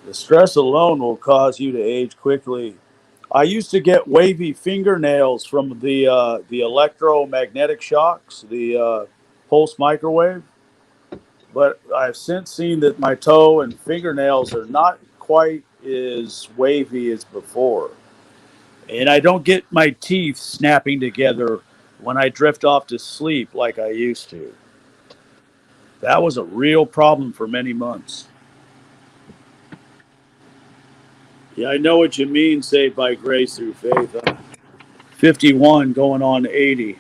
Speaker 1: the stress alone will cause you to age quickly. I used to get wavy fingernails from the electromagnetic shocks, the pulse microwave. But I've since seen that my toe and fingernails are not quite as wavy as before, and I don't get my teeth snapping together when I drift off to sleep like I used to. That was a real problem for many months. Yeah, I know what you mean. Saved by grace through faith. 51 going on 80.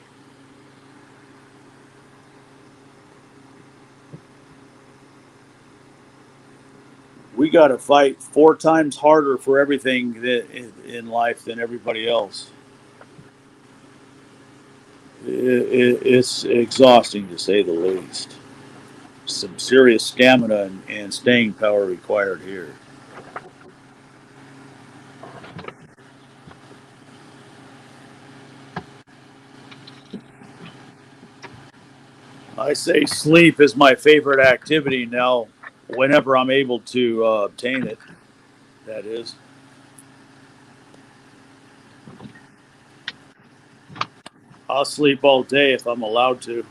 Speaker 1: We got to fight 4 times harder for everything in life than everybody else. It's exhausting to say the least. Some serious stamina and staying power required here. I say sleep is my favorite activity now, whenever I'm able to obtain it. That is. I'll sleep all day if I'm allowed to.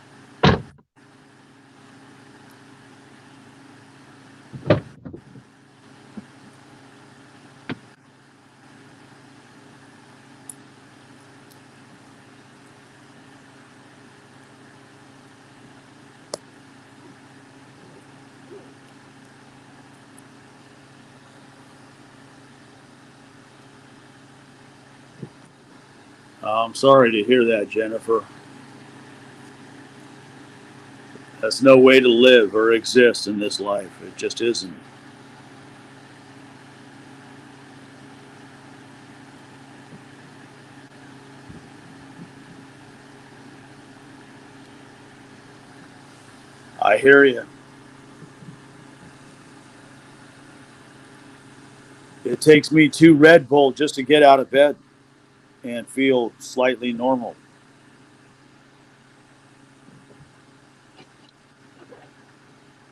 Speaker 1: I'm sorry to hear that, Jennifer. That's no way to live or exist in this life. It just isn't. I hear you. It takes me 2 Red Bull just to get out of bed and feel slightly normal.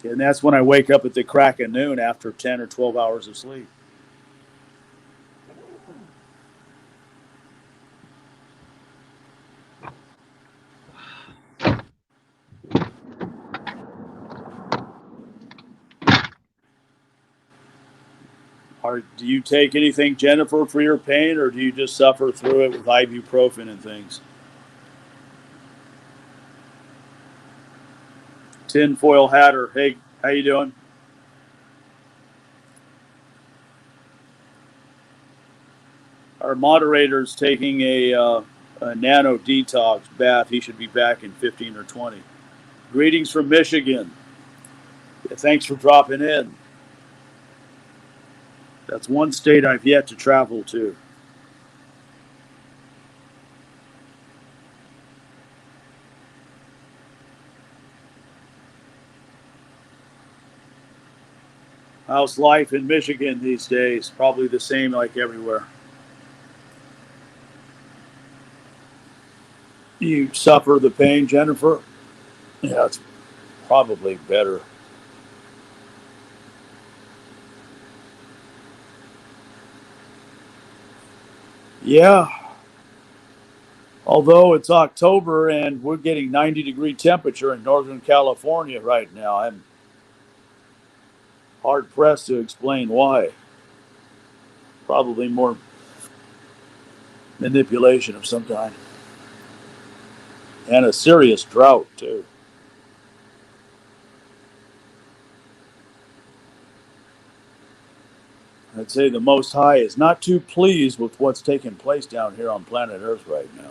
Speaker 1: And that's when I wake up at the crack of noon after 10 or 12 hours of sleep. Do you take anything, Jennifer, for your pain, or do you just suffer through it with ibuprofen and things? Tinfoil Hatter, hey, how you doing? Our moderator's taking a nano detox bath. He should be back in 15 or 20. Greetings from Michigan. Yeah, thanks for dropping in. That's one state I've yet to travel to. How's life in Michigan these days? Probably the same like everywhere. You suffer the pain, Jennifer? Yeah, it's probably better. Yeah, although it's October and we're getting 90-degree temperature in Northern California right now. Hard pressed to explain why. Probably more manipulation of some kind. And a serious drought, too. I'd say the Most High is not too pleased with what's taking place down here on planet Earth right now.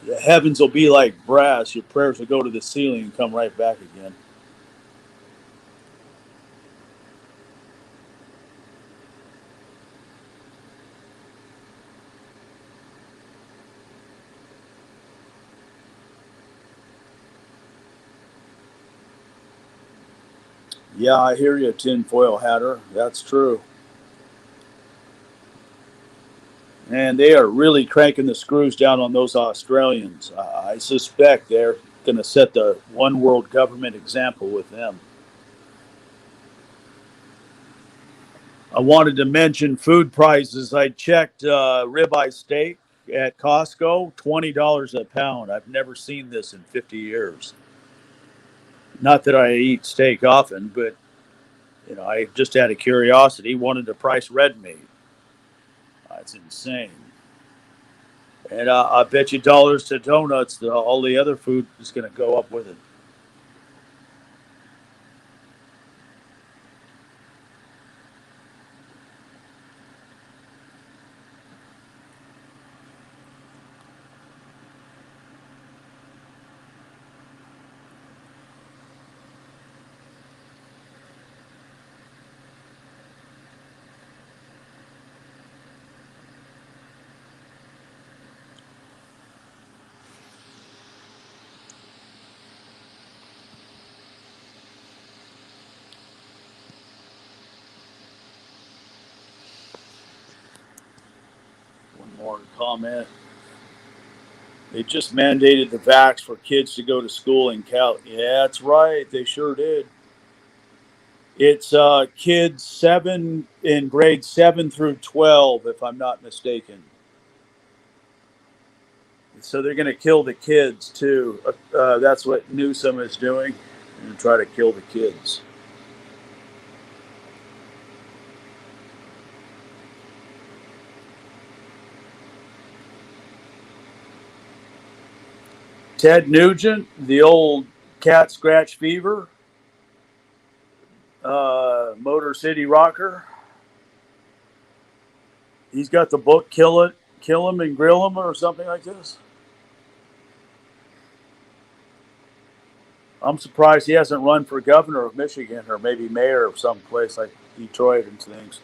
Speaker 1: The heavens will be like brass. Your prayers will go to the ceiling and come right back again. Yeah, I hear you, tinfoil hatter. That's true. And they are really cranking the screws down on those Australians. I suspect they're going to set the one world government example with them. I wanted to mention food prices. I checked ribeye steak at Costco, $20 a pound. I've never seen this in 50 years. Not that I eat steak often, but I just out of curiosity wanted to price red meat. That's insane. And I bet you dollars to donuts that all the other food is going to go up with it. One more comment. They just mandated the vax for kids to go to school in Cal. Yeah, that's right. They sure did. It's kids in grade 7 through 12, if I'm not mistaken. So they're going to kill the kids too. That's what Newsom is doing, and try to kill the kids. Ted Nugent, the old cat scratch fever, Motor City Rocker. He's got the book Kill Him and Grill Him, or something like this. I'm surprised he hasn't run for governor of Michigan, or maybe mayor of some place like Detroit and things.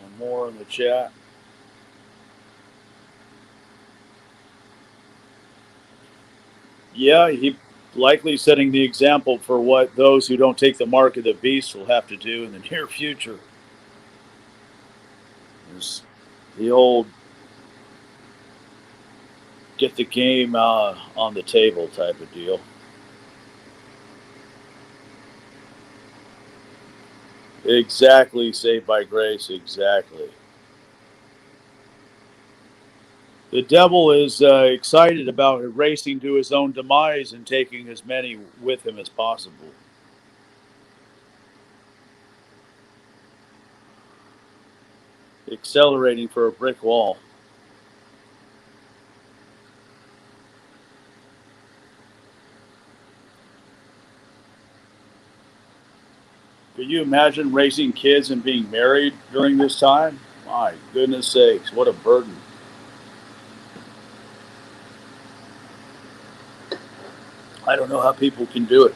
Speaker 1: One more in the chat. Yeah, he likely setting the example for what those who don't take the mark of the beast will have to do in the near future. There's the old get the game on the table type of deal. Exactly, saved by grace. Exactly. The devil is excited about racing to his own demise and taking as many with him as possible. Accelerating for a brick wall. But Could you imagine raising kids and being married during this time? My goodness sakes, what a burden. I don't know how people can do it.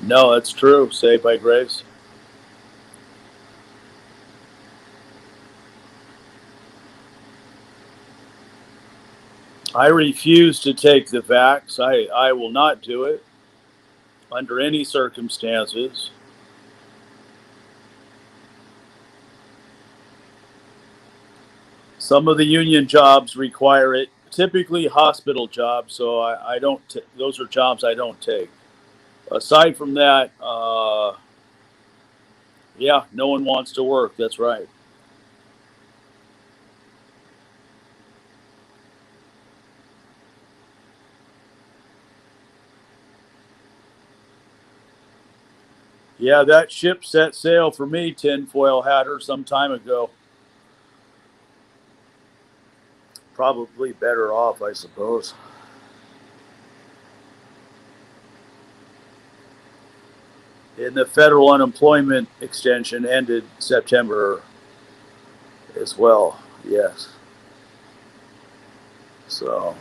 Speaker 1: No, that's true. Saved by grace. I refuse to take the vax. I will not do it under any circumstances. Some of the union jobs require it, typically hospital jobs, so I don't, those are jobs I don't take. Aside from that, yeah, no one wants to work. That's right. Yeah, that ship set sail for me, tinfoil hatter, some time ago. Probably better off, I suppose. And the federal unemployment extension ended September as well. Yes. So,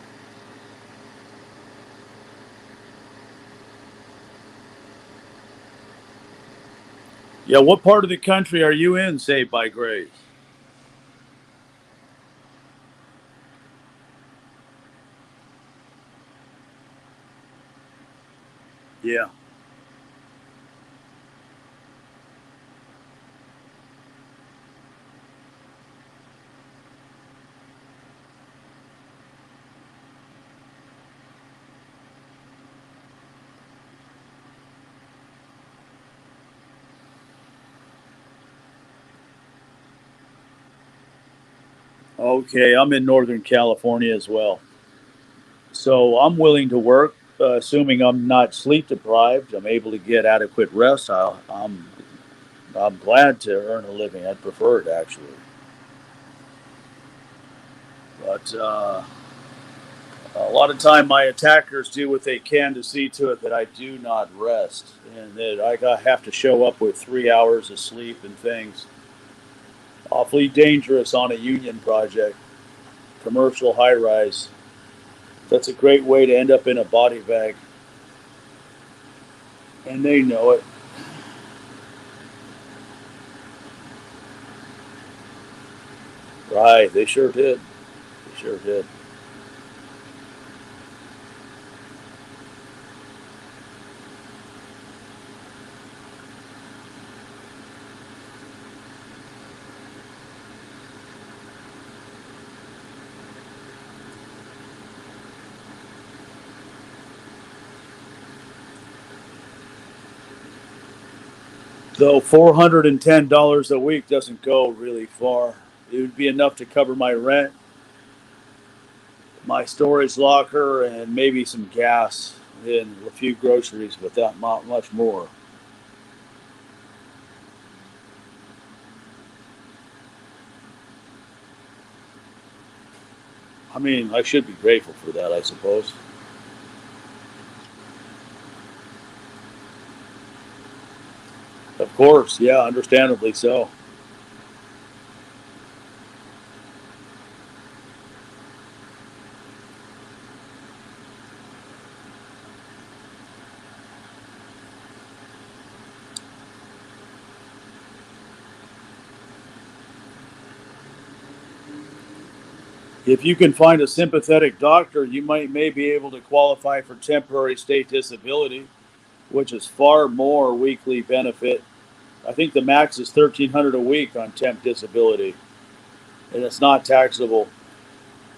Speaker 1: yeah, what part of the country are you in, Saved by Grace? Yeah. Okay, I'm in Northern California as well. So I'm willing to work, assuming I'm not sleep deprived. I'm able to get adequate rest. I'm glad to earn a living. I'd prefer it actually, but a lot of time my attackers do what they can to see to it that I do not rest, and that have to show up with 3 hours of sleep and things. Awfully dangerous on a union project, commercial high rise. That's a great way to end up in a body bag, and they know it. Right, they sure did. They sure did. Though $410 a week doesn't go really far. It would be enough to cover my rent, my storage locker, and maybe some gas and a few groceries, but not much more. I mean, I should be grateful for that, I suppose. Of course, yeah, understandably so. If you can find a sympathetic doctor, you may be able to qualify for temporary state disability, which is far more weekly benefit. I think the max is 1,300 a week on temp disability, and it's not taxable.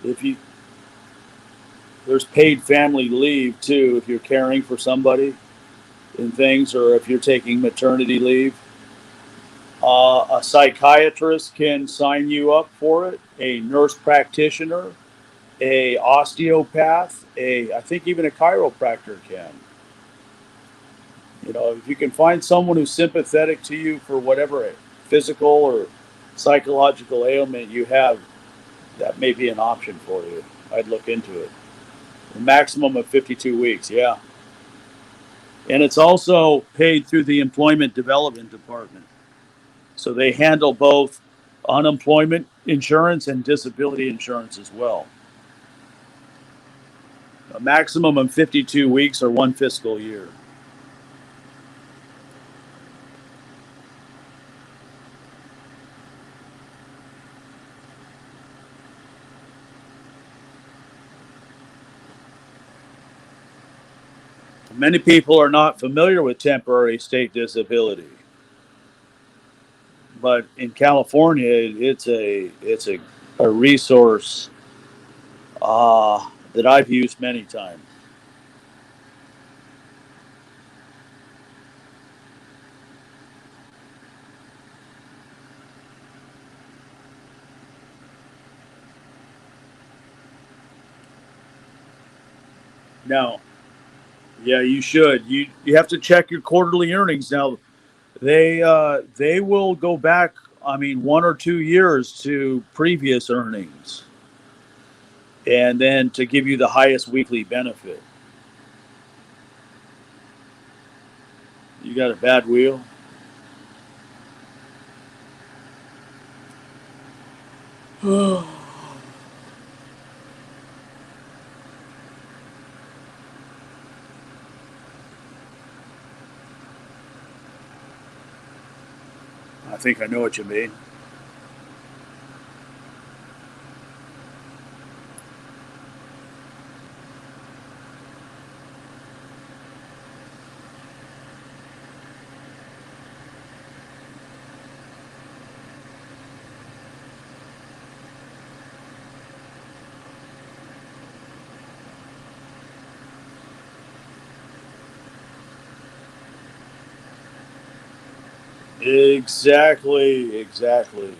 Speaker 1: If you There's paid family leave too if you're caring for somebody and things, or if you're taking maternity leave. A psychiatrist can sign you up for it. A nurse practitioner, a osteopath, a I think even a chiropractor can. If you can find someone who's sympathetic to you for whatever physical or psychological ailment you have, that may be an option for you. I'd look into it. A maximum of 52 weeks. Yeah. And it's also paid through the Employment Development Department. So they handle both unemployment insurance and disability insurance as well. A maximum of 52 weeks or one fiscal year. Many people are not familiar with temporary state disability, but in California, it's a resource that I've used many times. Now, yeah, you should. You have to check your quarterly earnings. Now, they will go back. I mean, 1 or 2 years to previous earnings, and then to give you the highest weekly benefit. You got a bad wheel. I think I know what you mean. Exactly, exactly.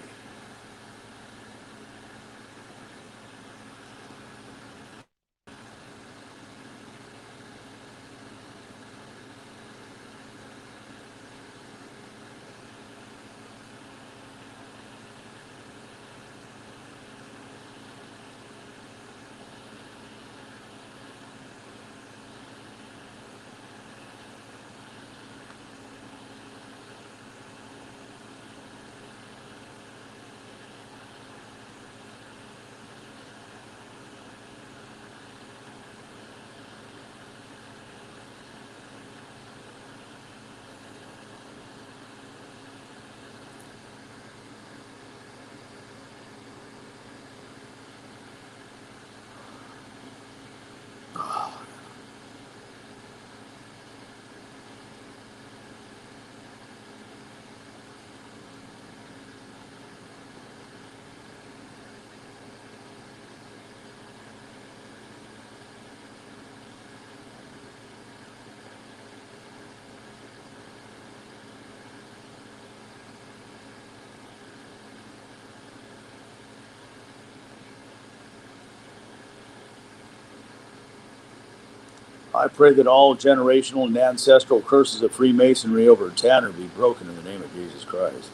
Speaker 1: I pray that all generational and ancestral curses of Freemasonry over Tanner be broken in the name of Jesus Christ.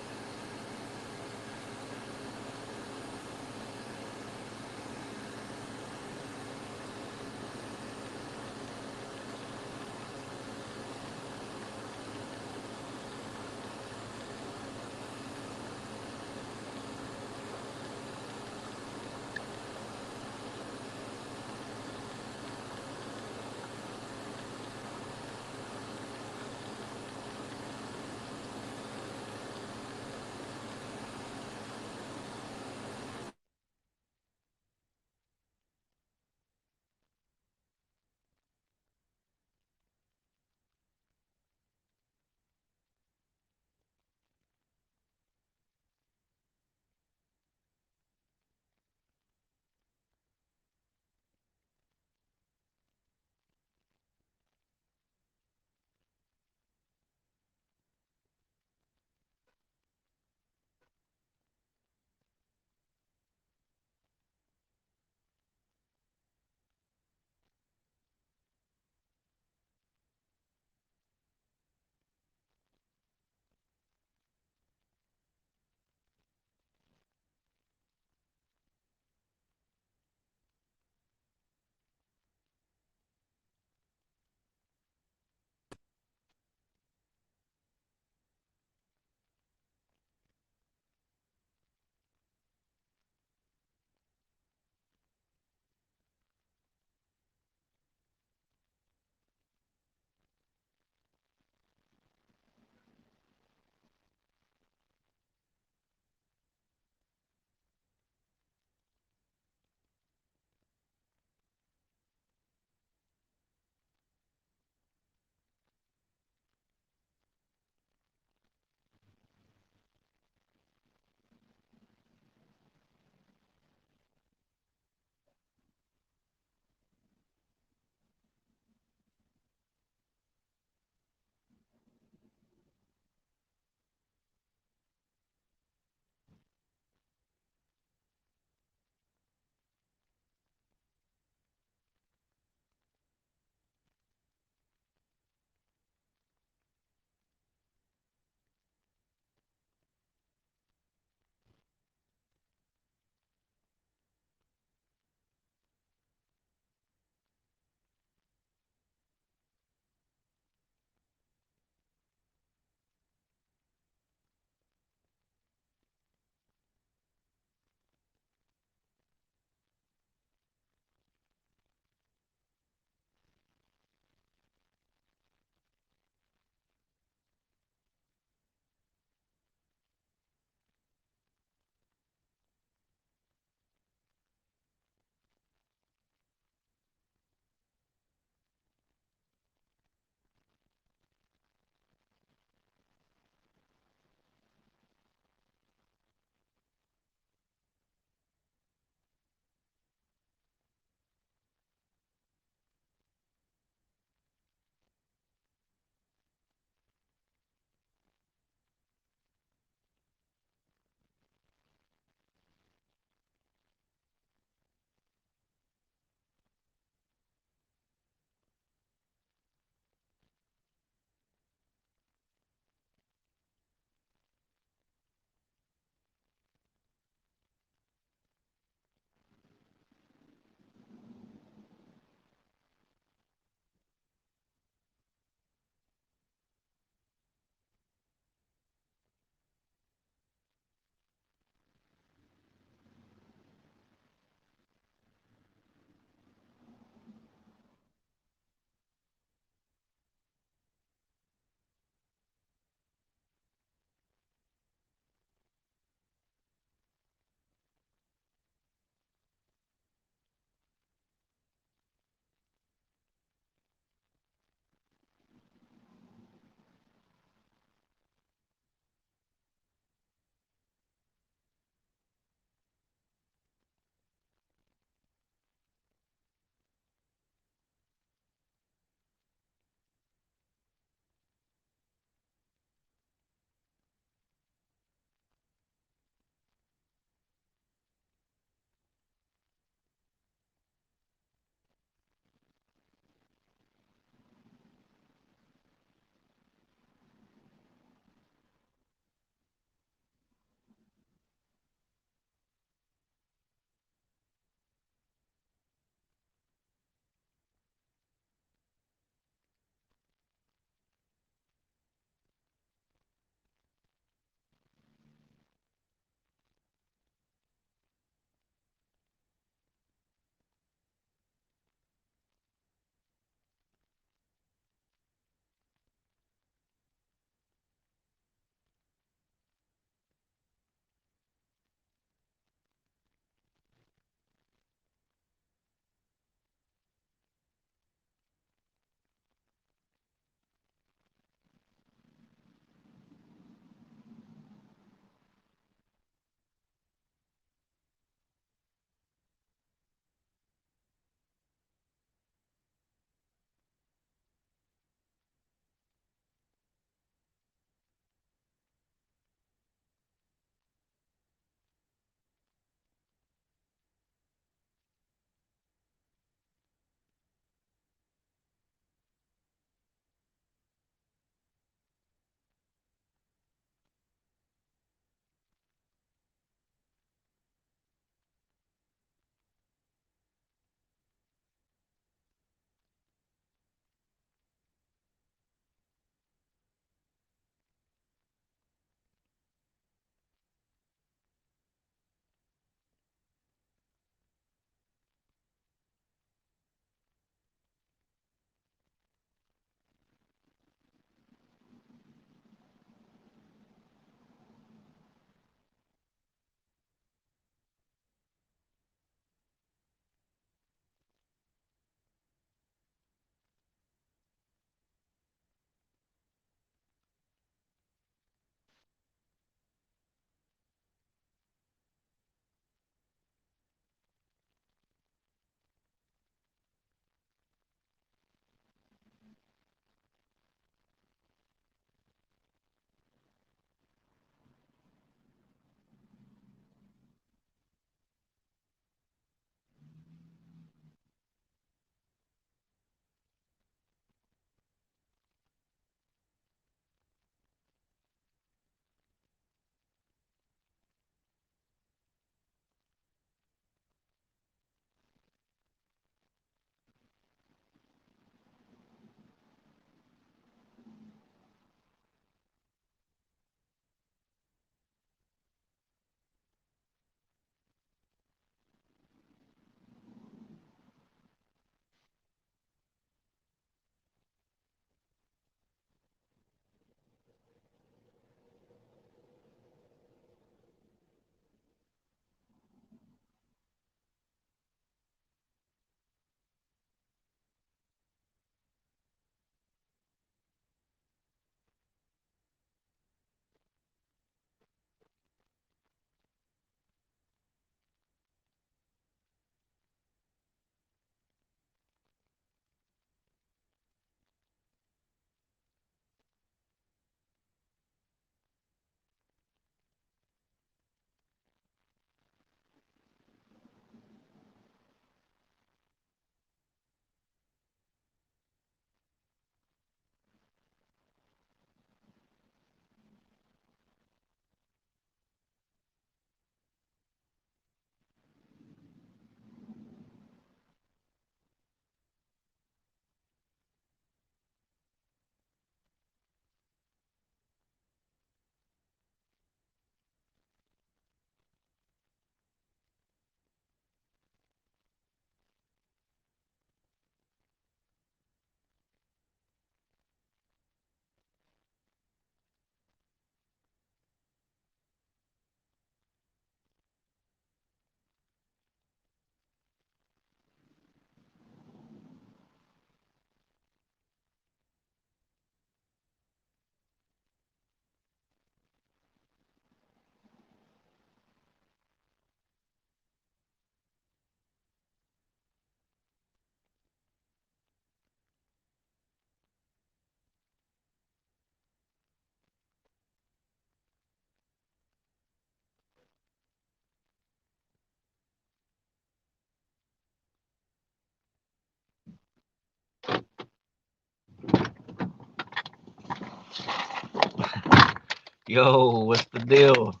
Speaker 2: Yo, what's the deal?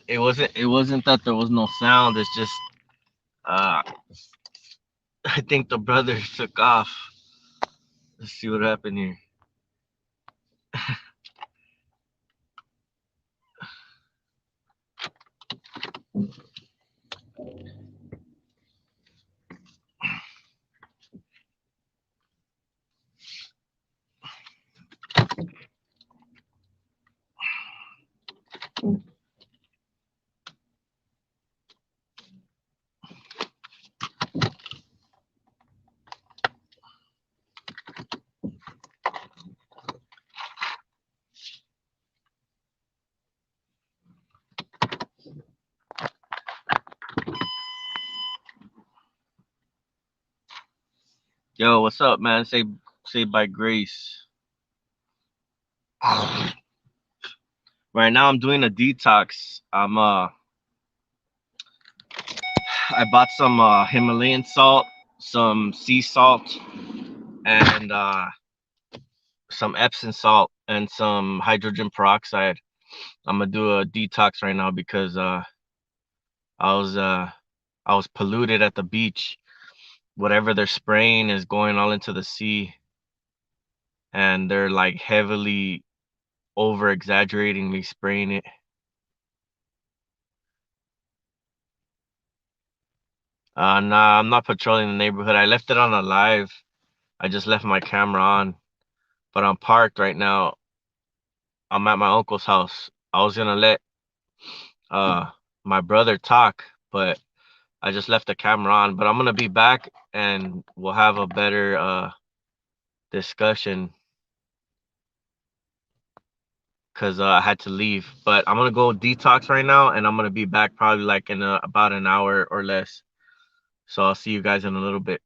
Speaker 2: It wasn't that there was no sound. It's just uh I think the brothers took off. Let's see what happened here. Yo, what's up, man? Say by grace. Right now I'm doing a detox. I bought some Himalayan salt, some sea salt, and some Epsom salt and some hydrogen peroxide. I'm gonna do a detox right now because I was uh I was polluted at the beach. Whatever they're spraying is going all into the sea, and they're like heavily over exaggerating me spraying it. Nah, I'm not patrolling the neighborhood. I left it on a live. I just left my camera on, but I'm parked right now. I'm at my uncle's house. I was gonna let uh my brother talk, but I just left the camera on. But I'm gonna be back and we'll have a better discussion because I had to leave. But I'm gonna go detox right now, and I'm gonna be back probably like in about an hour or less. So I'll see you guys in a little bit.